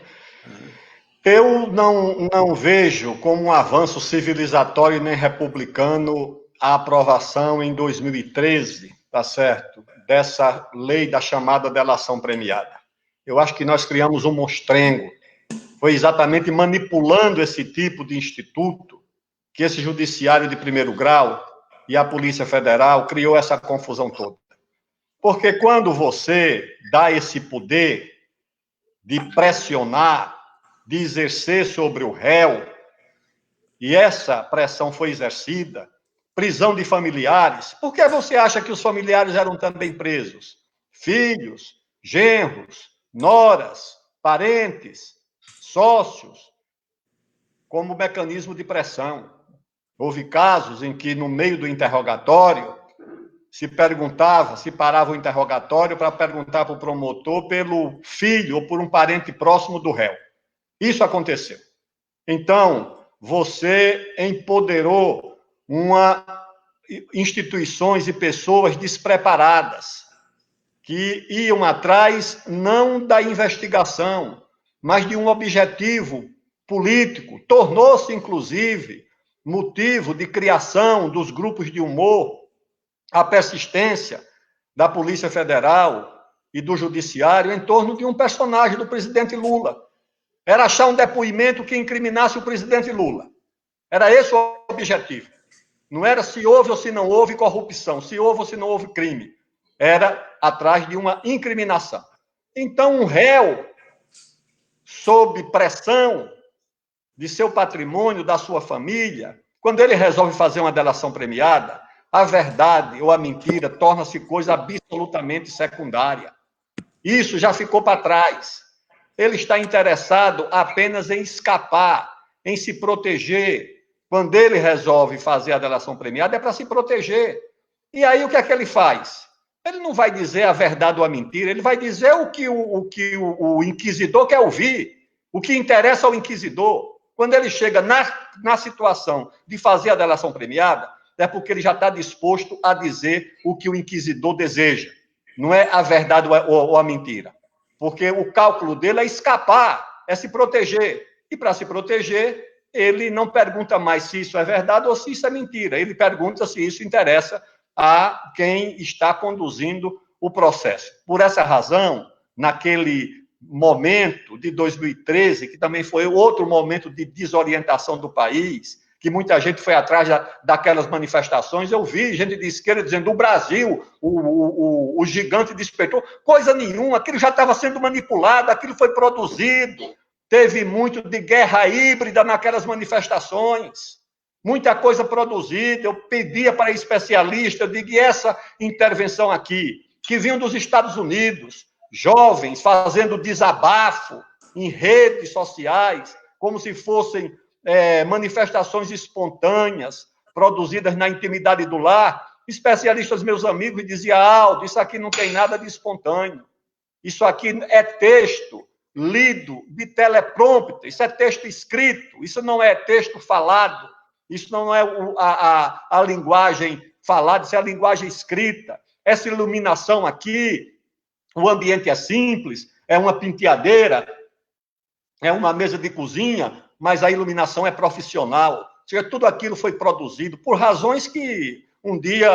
Eu não vejo como um avanço civilizatório nem republicano a aprovação em 2013, tá certo, dessa lei da chamada delação premiada. Eu acho que nós criamos um monstrengo. Foi exatamente manipulando esse tipo de instituto que esse judiciário de primeiro grau e a Polícia Federal criou essa confusão toda. Porque quando você dá esse poder de pressionar, de exercer sobre o réu, e essa pressão foi exercida, prisão de familiares, por que você acha que os familiares eram também presos? Filhos, genros, noras, parentes, sócios, como mecanismo de pressão. Houve casos em que, no meio do interrogatório, se parava o interrogatório para perguntar para o promotor pelo filho ou por um parente próximo do réu. Isso aconteceu. Então, você empoderou instituições e pessoas despreparadas que iam atrás não da investigação, mas de um objetivo político. Tornou-se, inclusive, motivo de criação dos grupos de humor, a persistência da Polícia Federal e do Judiciário em torno de um personagem do presidente Lula. Era achar um depoimento que incriminasse o presidente Lula. Era esse o objetivo. Não era se houve ou se não houve corrupção, se houve ou se não houve crime. Era atrás de uma incriminação. Então, um réu, sob pressão de seu patrimônio, da sua família, quando ele resolve fazer uma delação premiada, a verdade ou a mentira torna-se coisa absolutamente secundária. Isso já ficou para trás. Ele está interessado apenas em escapar, em se proteger. Quando ele resolve fazer a delação premiada, é para se proteger. E aí, o que é que ele faz? Ele não vai dizer a verdade ou a mentira, ele vai dizer o que o inquisidor quer ouvir, o que interessa ao inquisidor. Quando ele chega na situação de fazer a delação premiada, é porque ele já está disposto a dizer o que o inquisidor deseja. Não é a verdade ou a mentira. Porque o cálculo dele é escapar, é se proteger. E para se proteger, ele não pergunta mais se isso é verdade ou se isso é mentira. Ele pergunta se isso interessa a quem está conduzindo o processo. Por essa razão, naquele momento de 2013, que também foi outro momento de desorientação do país, que muita gente foi atrás daquelas manifestações, eu vi gente de esquerda dizendo, o Brasil, o gigante despertou, coisa nenhuma, aquilo já estava sendo manipulado, aquilo foi produzido, teve muito de guerra híbrida naquelas manifestações, muita coisa produzida, eu pedia para especialistas, eu digo, e essa intervenção aqui, que vinham dos Estados Unidos, jovens fazendo desabafo em redes sociais, como se fossem manifestações espontâneas, produzidas na intimidade do lar, especialistas, meus amigos, diziam, Aldo, isso aqui não tem nada de espontâneo, isso aqui é texto lido de teleprompter, isso é texto escrito, isso não é texto falado, isso não é a linguagem falada, isso é a linguagem escrita, essa iluminação aqui, o ambiente é simples, é uma penteadeira, é uma mesa de cozinha, mas a iluminação é profissional. Ou seja, tudo aquilo foi produzido por razões que um dia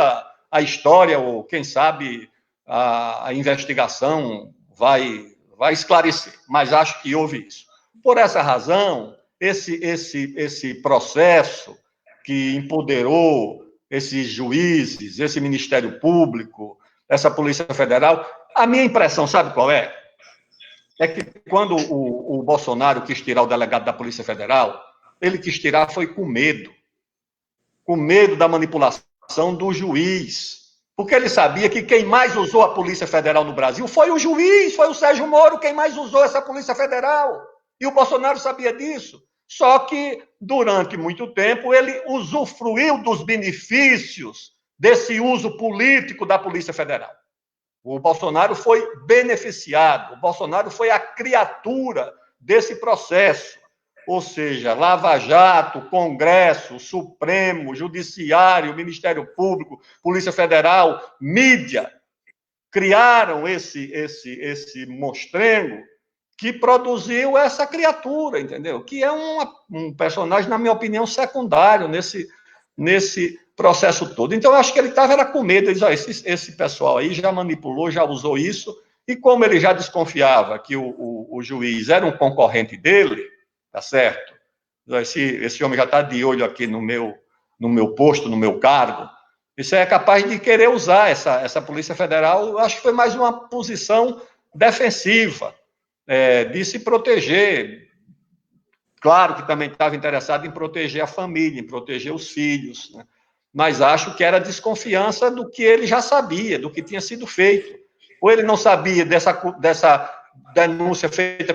a história, ou quem sabe a investigação vai esclarecer, mas acho que houve isso. Por essa razão, esse processo que empoderou esses juízes, esse Ministério Público, essa Polícia Federal, a minha impressão, sabe qual é? É que quando o Bolsonaro quis tirar o delegado da Polícia Federal, ele quis tirar foi com medo da manipulação do juiz, porque ele sabia que quem mais usou a Polícia Federal no Brasil foi o juiz, foi o Sérgio Moro quem mais usou essa Polícia Federal, e o Bolsonaro sabia disso, só que durante muito tempo ele usufruiu dos benefícios desse uso político da Polícia Federal. O Bolsonaro foi beneficiado, o Bolsonaro foi a criatura desse processo. ou seja, Lava Jato, Congresso, Supremo, Judiciário, Ministério Público, Polícia Federal, mídia, criaram esse monstrengo que produziu essa criatura, entendeu? Que é um personagem, na minha opinião, secundário nesse processo todo. Então, eu acho que ele estava com medo. Ele diz, esse pessoal aí já manipulou, já usou isso, e como ele já desconfiava que o juiz era um concorrente dele, tá certo? Esse homem já está de olho aqui no meu posto, no meu cargo, isso é capaz de querer usar essa Polícia Federal. Eu acho que foi mais uma posição defensiva, de se proteger. Claro que também estava interessado em proteger a família, em proteger os filhos, né? Mas acho que era desconfiança do que ele já sabia, do que tinha sido feito. Ou ele não sabia dessa denúncia feita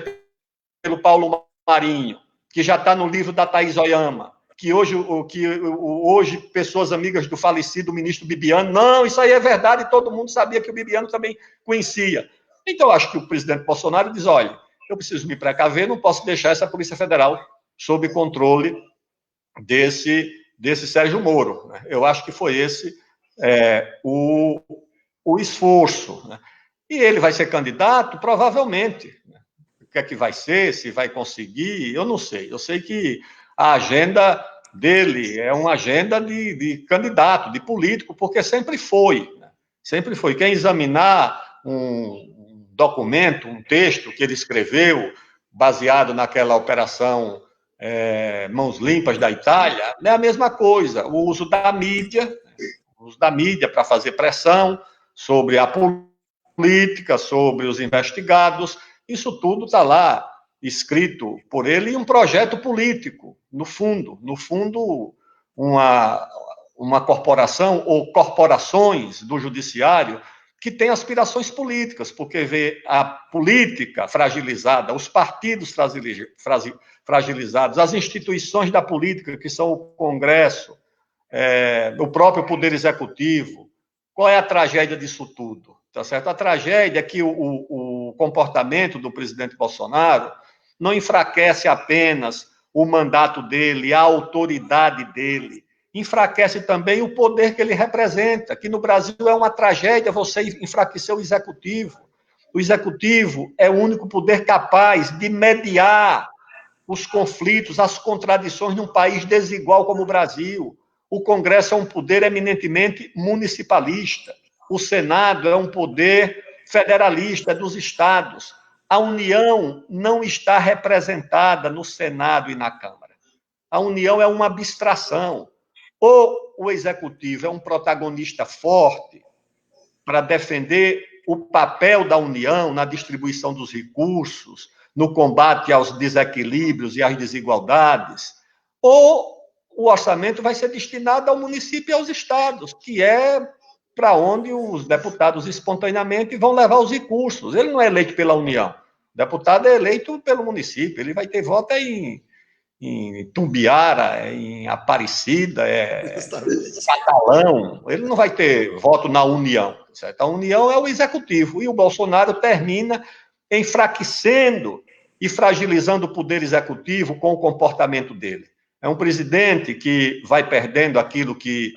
pelo Paulo Marinho, que já está no livro da Thaís Oyama, que hoje pessoas amigas do falecido ministro Bibiano, não, isso aí é verdade, todo mundo sabia que o Bibiano também conhecia. Então, acho que o presidente Bolsonaro diz, olha, eu preciso me precaver, não posso deixar essa Polícia Federal sob controle desse Sérgio Moro, né? Eu acho que foi esse o esforço, né? E ele vai ser candidato? Provavelmente. O que é que vai ser? Se vai conseguir? Eu não sei. Eu sei que a agenda dele é uma agenda de candidato, de político, porque sempre foi, né? Sempre foi. Quem examinar um documento, um texto que ele escreveu, baseado naquela operação Mãos Limpas da Itália, é a mesma coisa. O uso da mídia para fazer pressão sobre a política, sobre os investigados, isso tudo está lá escrito por ele, e um projeto político, no fundo, uma corporação ou corporações do judiciário que tem aspirações políticas, porque vê a política fragilizada, os partidos fragilizados, as instituições da política, que são o Congresso, o próprio Poder Executivo. Qual é a tragédia disso tudo? Tá certo? A tragédia é que o comportamento do presidente Bolsonaro não enfraquece apenas o mandato dele, a autoridade dele, enfraquece também o poder que ele representa, que no Brasil é uma tragédia você enfraquecer o Executivo. O Executivo é o único poder capaz de mediar os conflitos, as contradições num país desigual como o Brasil. O Congresso é um poder eminentemente municipalista. O Senado é um poder federalista, dos estados. A União não está representada no Senado e na Câmara. A União é uma abstração. Ou o Executivo é um protagonista forte para defender o papel da União na distribuição dos recursos, no combate aos desequilíbrios e às desigualdades, ou o orçamento vai ser destinado ao município e aos estados, que é para onde os deputados espontaneamente vão levar os recursos. Ele não é eleito pela União. O deputado é eleito pelo município. Ele vai ter voto em Tumbiara, em Aparecida, Catalão. Ele não vai ter voto na União. Certo? A União é o Executivo. E o Bolsonaro termina enfraquecendo e fragilizando o poder executivo com o comportamento dele. É um presidente que vai perdendo aquilo que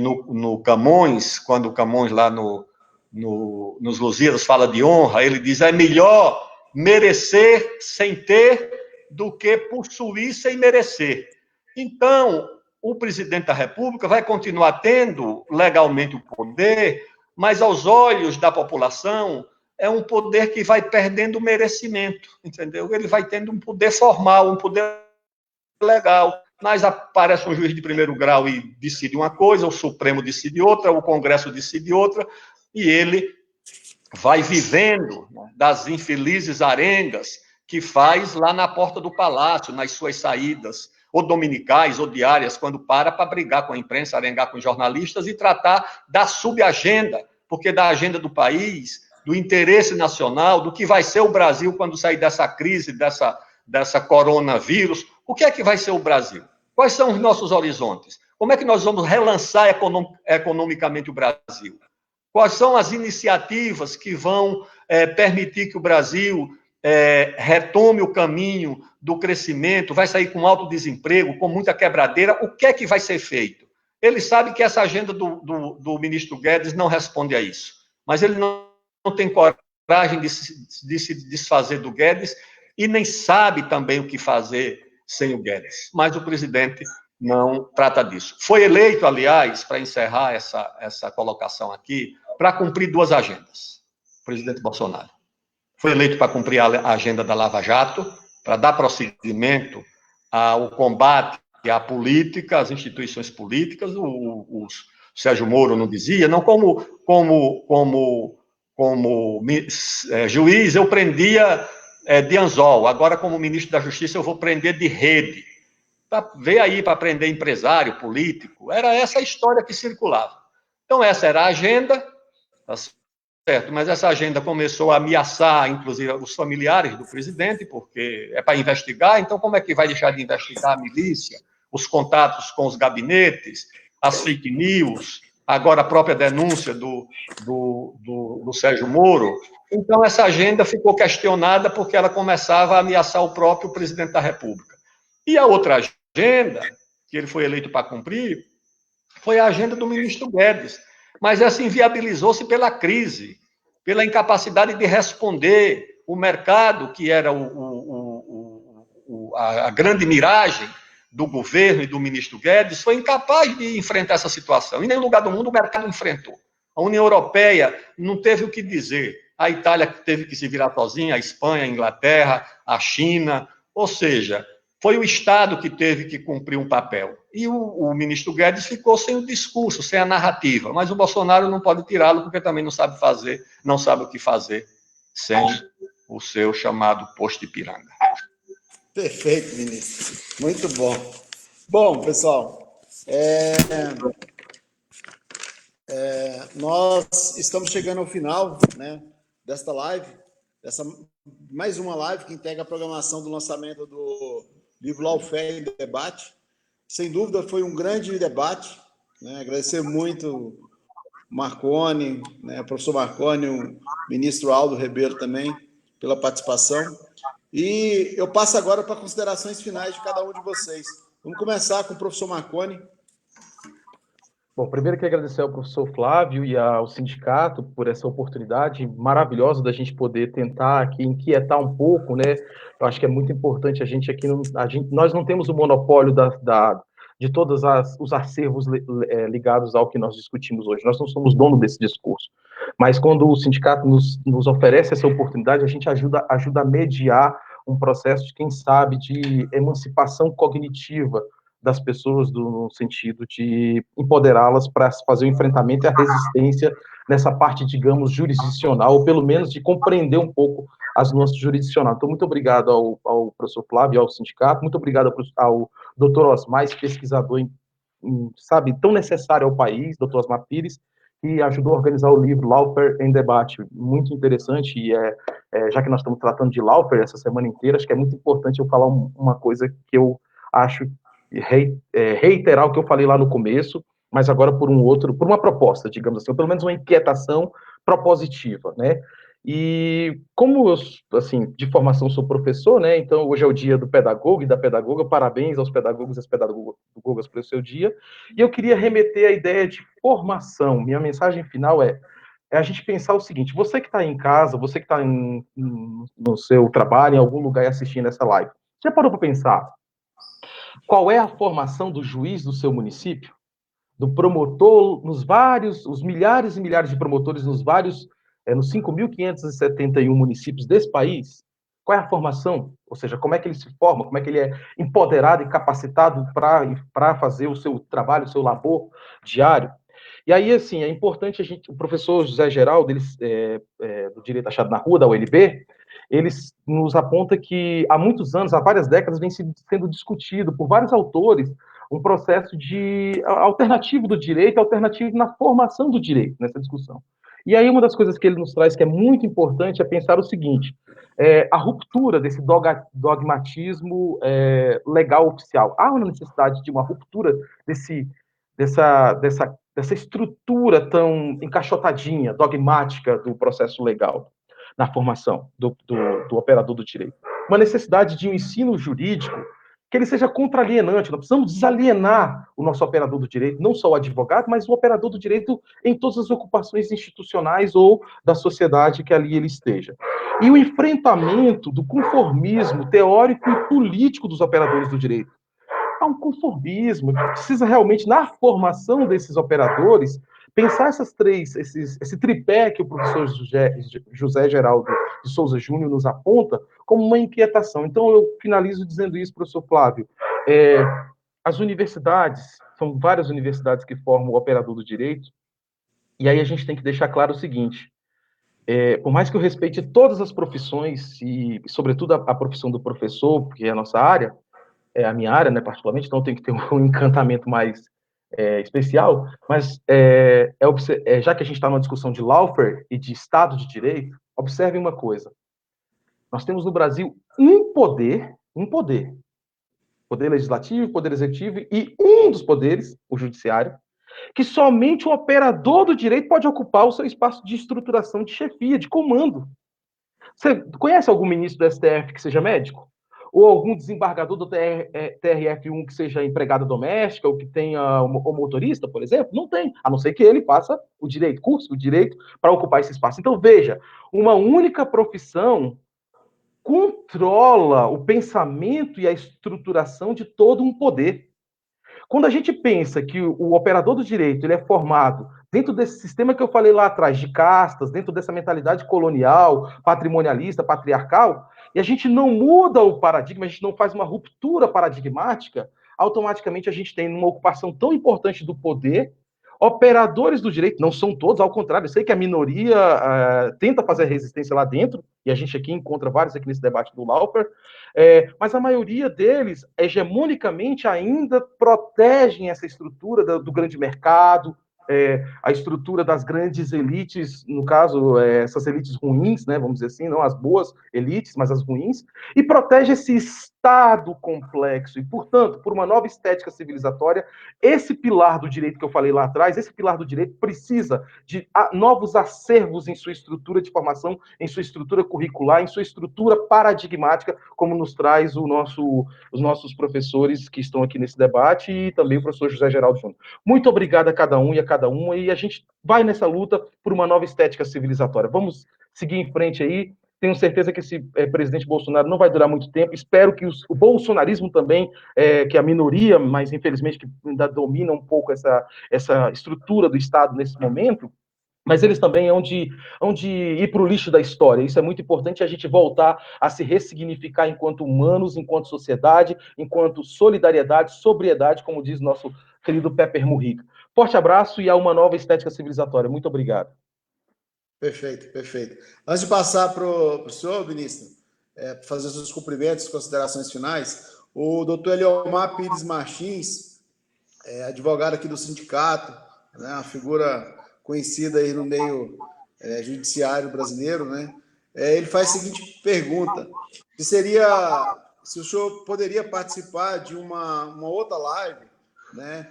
no Camões, quando o Camões lá nos Lusíadas fala de honra, ele diz, é melhor merecer sem ter do que possuir sem merecer. Então, o presidente da República vai continuar tendo legalmente o poder, mas aos olhos da população é um poder que vai perdendo o merecimento, entendeu? Ele vai tendo um poder formal, um poder legal, mas aparece um juiz de primeiro grau e decide uma coisa, o Supremo decide outra, o Congresso decide outra, e ele vai vivendo, né, das infelizes arengas que faz lá na porta do palácio, nas suas saídas, ou dominicais, ou diárias, quando para brigar com a imprensa, arengar com os jornalistas e tratar da subagenda, porque da agenda do país, do interesse nacional, do que vai ser o Brasil quando sair dessa crise, dessa coronavírus. O que é que vai ser o Brasil? Quais são os nossos horizontes? Como é que nós vamos relançar economicamente o Brasil? Quais são as iniciativas que vão permitir que o Brasil retome o caminho do crescimento, vai sair com alto desemprego, com muita quebradeira, o que é que vai ser feito? Ele sabe que essa agenda do ministro Guedes não responde a isso, mas ele não tem coragem de se desfazer do Guedes e nem sabe também o que fazer sem o Guedes. Mas o presidente não trata disso. Foi eleito, aliás, para encerrar essa colocação aqui, para cumprir duas agendas, o presidente Bolsonaro. Foi eleito para cumprir a agenda da Lava Jato, para dar prosseguimento ao combate à política, às instituições políticas. O Sérgio Moro não dizia, não como juiz eu prendia de anzol, agora como ministro da Justiça eu vou prender de rede. Veio aí para prender empresário, político, era essa a história que circulava. Então essa era a agenda, tá certo, mas essa agenda começou a ameaçar, inclusive, os familiares do presidente, porque é para investigar, então como é que vai deixar de investigar a milícia, os contatos com os gabinetes, as fake news, agora a própria denúncia do Sérgio Moro? Então essa agenda ficou questionada porque ela começava a ameaçar o próprio presidente da República. E a outra agenda, que ele foi eleito para cumprir, foi a agenda do ministro Guedes, mas essa inviabilizou-se pela crise, pela incapacidade de responder o mercado, que era a grande miragem do governo e do ministro Guedes, foi incapaz de enfrentar essa situação. Em nenhum lugar do mundo o mercado enfrentou. A União Europeia não teve o que dizer. A Itália teve que se virar sozinha, a Espanha, a Inglaterra, a China, ou seja, foi o Estado que teve que cumprir um papel. E o ministro Guedes ficou sem o discurso, sem a narrativa. Mas o Bolsonaro não pode tirá-lo, porque também não sabe o que fazer sem o seu chamado posto Ipiranga. Perfeito, ministro. Muito bom. Bom, pessoal, nós estamos chegando ao final, né, desta live, mais uma live que integra a programação do lançamento do livro Lawfare em Debate. Sem dúvida, foi um grande debate, né? Agradecer muito Marconi, né, o professor Marconi, o ministro Aldo Rebelo também, pela participação. E eu passo agora para considerações finais de cada um de vocês. Vamos começar com o professor Marconi. Bom, primeiro quero agradecer ao professor Flávio e ao sindicato por essa oportunidade maravilhosa da gente poder tentar aqui inquietar um pouco, né? Eu acho que é muito importante a gente aqui, nós não temos o monopólio de todos os acervos ligados ao que nós discutimos hoje. Nós não somos dono desse discurso. Mas quando o sindicato nos oferece essa oportunidade, a gente ajuda a mediar um processo de, quem sabe, de emancipação cognitiva das pessoas, no sentido de empoderá-las para fazer o enfrentamento e a resistência nessa parte, digamos, jurisdicional, ou pelo menos de compreender um pouco as nuances jurisdicionais. Então, muito obrigado ao professor Flávio, ao sindicato, muito obrigado ao doutor Osmar, esse pesquisador, sabe, tão necessário ao país, doutor Osmar Pires, que ajudou a organizar o livro Lawfare em Debate, muito interessante, e já que nós estamos tratando de Lawfare essa semana inteira, acho que é muito importante eu falar uma coisa que eu acho reiterar o que eu falei lá no começo, mas agora por uma proposta, digamos assim, ou pelo menos uma inquietação propositiva, né? E como eu, assim, de formação sou professor, né? Então hoje é o dia do pedagogo e da pedagoga, parabéns aos pedagogos e às pedagogas pelo seu dia, e eu queria remeter a ideia de formação. Minha mensagem final é a gente pensar o seguinte: você que está aí em casa, você que está no seu trabalho, em algum lugar assistindo essa live, já parou para pensar qual é a formação do juiz do seu município? Do promotor, os milhares e milhares de promotores nos 5.571 municípios desse país? Qual é a formação? Ou seja, como é que ele se forma? Como é que ele é empoderado e capacitado para fazer o seu trabalho, o seu labor diário? E aí, assim, é importante o professor José Geraldo, do Direito Achado na Rua, da UNB, eles nos aponta que há muitos anos, há várias décadas, vem sendo discutido por vários autores um processo de alternativo do direito, alternativo na formação do direito, nessa discussão. E aí uma das coisas que ele nos traz que é muito importante é pensar o seguinte: a ruptura desse dogmatismo legal oficial. Há uma necessidade de uma ruptura dessa estrutura tão encaixotadinha, dogmática do processo legal. na formação do operador do direito. Uma necessidade de um ensino jurídico que ele seja contra-alienante. Nós precisamos desalienar o nosso operador do direito, não só o advogado, mas o operador do direito em todas as ocupações institucionais ou da sociedade que ali ele esteja. E o enfrentamento do conformismo teórico e político dos operadores do direito. Há um conformismo que precisa realmente, na formação desses operadores, pensar esse tripé que o professor José Geraldo de Souza Júnior nos aponta como uma inquietação. Então, eu finalizo dizendo isso, professor Flávio. As universidades, são várias universidades que formam o operador do direito, e aí a gente tem que deixar claro o seguinte, por mais que eu respeite todas as profissões, e sobretudo a profissão do professor, porque é a nossa área, é a minha área, né, particularmente, então tem que ter um encantamento mais especial, mas já que a gente está numa discussão de lawfare e de Estado de Direito, observem uma coisa. Nós temos no Brasil um poder, poder legislativo, poder executivo e um dos poderes, o judiciário, que somente o operador do direito pode ocupar o seu espaço de estruturação, de chefia, de comando. Você conhece algum ministro do STF que seja médico? Ou algum desembargador do TRF1 que seja empregada doméstica, ou que tenha um motorista, por exemplo? Não tem, a não ser que ele faça o direito, curso o direito para ocupar esse espaço. Então, veja, uma única profissão controla o pensamento e a estruturação de todo um poder. Quando a gente pensa que o operador do direito ele é formado dentro desse sistema que eu falei lá atrás, de castas, dentro dessa mentalidade colonial, patrimonialista, patriarcal, e a gente não muda o paradigma, a gente não faz uma ruptura paradigmática, automaticamente a gente tem uma ocupação tão importante do poder, operadores do direito, não são todos, ao contrário, eu sei que a minoria tenta fazer resistência lá dentro, e a gente aqui encontra vários aqui nesse debate do lawfare, mas a maioria deles, hegemonicamente, ainda protegem essa estrutura do grande mercado, a estrutura das grandes elites, no caso, essas elites ruins, né, vamos dizer assim, não as boas elites, mas as ruins, e protege esse Estado complexo. E, portanto, por uma nova estética civilizatória, esse pilar do direito que eu falei lá atrás, esse pilar do direito precisa de novos acervos em sua estrutura de formação, em sua estrutura curricular, em sua estrutura paradigmática, como nos traz os nossos professores que estão aqui nesse debate e também o professor José Geraldo Júnior. Muito obrigado a cada um e a cada uma, e a gente vai nessa luta por uma nova estética civilizatória. Vamos seguir em frente aí. Tenho certeza que esse presidente Bolsonaro não vai durar muito tempo. Espero que o bolsonarismo também, que é a minoria, mas infelizmente que ainda domina um pouco essa estrutura do Estado nesse momento, mas eles também hão de ir para o lixo da história. Isso é muito importante, a gente voltar a se ressignificar enquanto humanos, enquanto sociedade, enquanto solidariedade, sobriedade, como diz nosso querido Pepper Mujica. Forte abraço e a uma nova estética civilizatória. Muito obrigado. Perfeito, perfeito. Antes de passar para o senhor, ministro, fazer os seus cumprimentos, considerações finais, o doutor Eliomar Pires Martins, advogado aqui do sindicato, né, uma figura conhecida aí no meio judiciário brasileiro, né? Ele faz a seguinte pergunta: se o senhor poderia participar de uma outra live, né,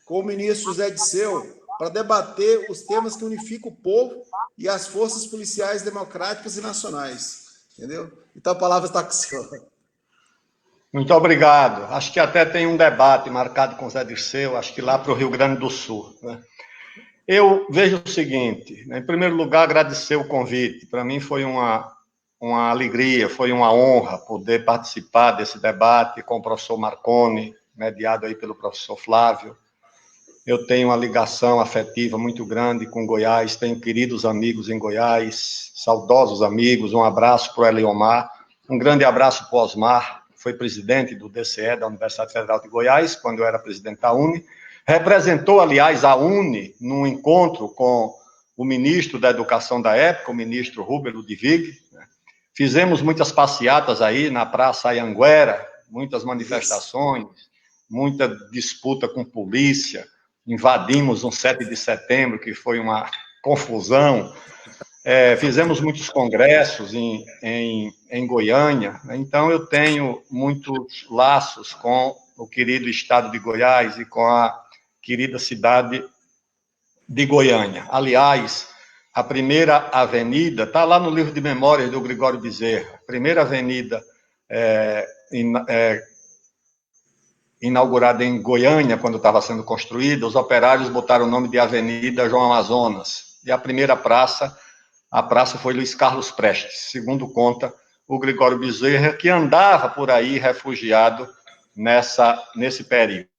com o ministro José Disseu, para debater os temas que unificam o povo e as forças policiais democráticas e nacionais. Entendeu? Então a palavra está com o senhor. Muito obrigado. Acho que até tem um debate marcado com o Zé Dirceu, acho que lá para o Rio Grande do Sul, né? Eu vejo o seguinte, né? Em primeiro lugar, agradecer o convite. Para mim foi uma alegria, foi uma honra poder participar desse debate com o professor Marconi, mediado aí pelo professor Flávio. Eu tenho uma ligação afetiva muito grande com Goiás, tenho queridos amigos em Goiás, saudosos amigos. Um abraço para o Eliomar, um grande abraço para o Osmar, que foi presidente do DCE, da Universidade Federal de Goiás, quando eu era presidente da UNE. Representou, aliás, a UNE num encontro com o ministro da Educação da época, o ministro Rubem Ludwig. Fizemos muitas passeatas aí na Praça Anhanguera, muitas manifestações, muita disputa com polícia. Invadimos um 7 de setembro, que foi uma confusão. Fizemos muitos congressos em Goiânia. Então, eu tenho muitos laços com o querido estado de Goiás e com a querida cidade de Goiânia. Aliás, a primeira avenida, está lá no livro de memórias do Gregório Bezerra, primeira avenida inaugurada em Goiânia, quando estava sendo construída, os operários botaram o nome de Avenida João Amazonas. E a primeira praça, a praça foi Luiz Carlos Prestes, segundo conta o Gregório Bezerra, que andava por aí refugiado nesse período.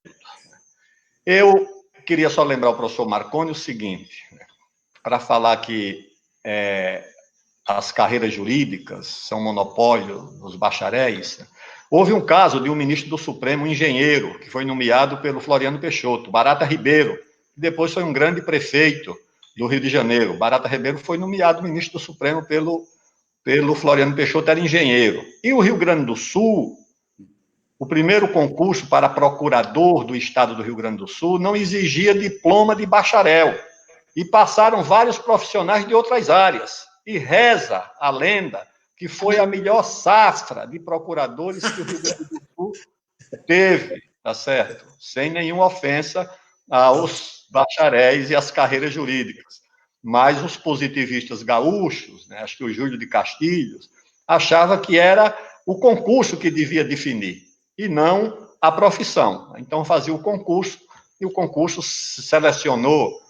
Eu queria só lembrar ao professor Marconi o seguinte, para falar que as carreiras jurídicas são monopólio dos bacharéis. Houve um caso de um ministro do Supremo, um engenheiro, que foi nomeado pelo Floriano Peixoto, Barata Ribeiro, que depois foi um grande prefeito do Rio de Janeiro. Barata Ribeiro foi nomeado ministro do Supremo pelo Floriano Peixoto, era engenheiro. E o Rio Grande do Sul, o primeiro concurso para procurador do estado do Rio Grande do Sul não exigia diploma de bacharel. E passaram vários profissionais de outras áreas. E reza a lenda que foi a melhor safra de procuradores que o Rio Grande do Sul teve, tá certo? Sem nenhuma ofensa aos bacharéis e às carreiras jurídicas. Mas os positivistas gaúchos, né, acho que o Júlio de Castilhos, achava que era o concurso que devia definir, e não a profissão. Então, fazia o concurso, e o concurso selecionou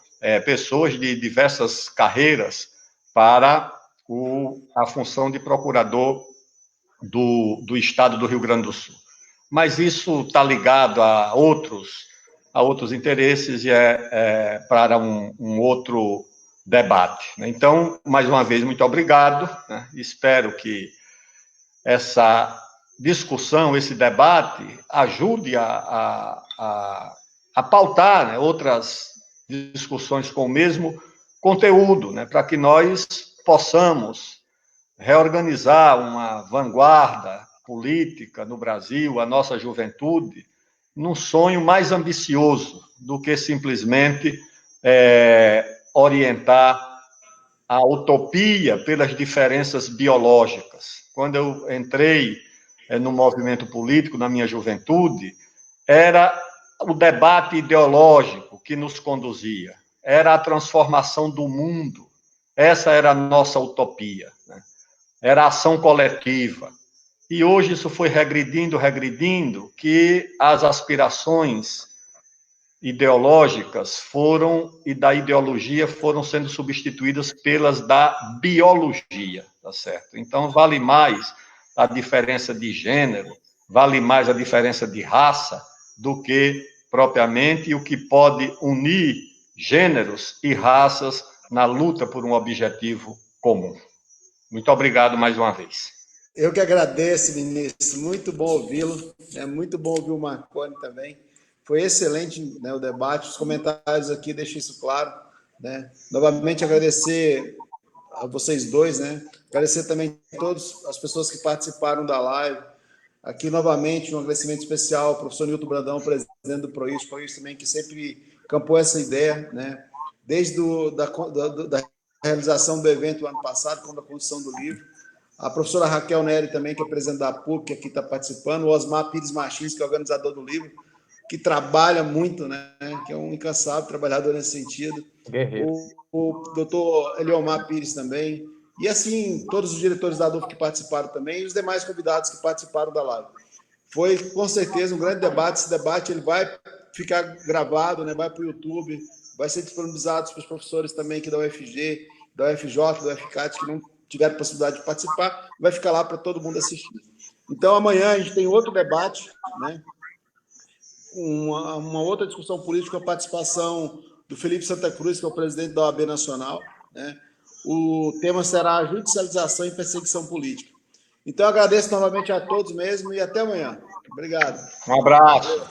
pessoas de diversas carreiras para a função de procurador do estado do Rio Grande do Sul. Mas isso está ligado a outros interesses e para um outro debate. Então, mais uma vez, muito obrigado. Né? Espero que essa discussão, esse debate, ajude a pautar, né, outras discussões com o mesmo conteúdo, né, para que nós possamos reorganizar uma vanguarda política no Brasil, a nossa juventude, num sonho mais ambicioso do que simplesmente orientar a utopia pelas diferenças biológicas. Quando eu entrei no movimento político, na minha juventude, era o debate ideológico que nos conduzia, era a transformação do mundo, essa era a nossa utopia, né? Era a ação coletiva. E hoje isso foi regredindo, que as aspirações ideológicas e da ideologia foram sendo substituídas pelas da biologia, tá certo? Então, vale mais a diferença de gênero, vale mais a diferença de raça do que propriamente o que pode unir gêneros e raças na luta por um objetivo comum. Muito obrigado mais uma vez. Eu que agradeço, ministro. Muito bom ouvi-lo. É muito bom ouvir o Marconi também. Foi excelente, né, o debate. Os comentários aqui deixam isso claro. Né? Novamente, agradecer a vocês dois. Né? Agradecer também a todas as pessoas que participaram da live. Aqui, novamente, um agradecimento especial ao professor Nilton Brandão, presidente do PROIST também, que sempre campou essa ideia, né? Desde da realização do evento ano passado, como a construção do livro. A professora Raquel Neri também, que é presidente da PUC, que aqui está participando. O Osmar Pires Martins, que é organizador do livro, que trabalha muito, né? Que é um incansável trabalhador nesse sentido. Guerreiro. O doutor Eliomar Pires também. E, assim, todos os diretores da DUF que participaram também, e os demais convidados que participaram da live. Foi, com certeza, um grande debate. Esse debate ele vai ficar gravado, né? Vai para o YouTube, vai ser disponibilizado para os professores também aqui da UFG, da UFJ, da UFCAT, que não tiveram possibilidade de participar, vai ficar lá para todo mundo assistir. Então, amanhã a gente tem outro debate, né? Uma outra discussão política com a participação do Felipe Santa Cruz, que é o presidente da OAB Nacional, né? O tema será a judicialização e perseguição política. Então, eu agradeço novamente a todos mesmo e até amanhã. Obrigado. Um abraço.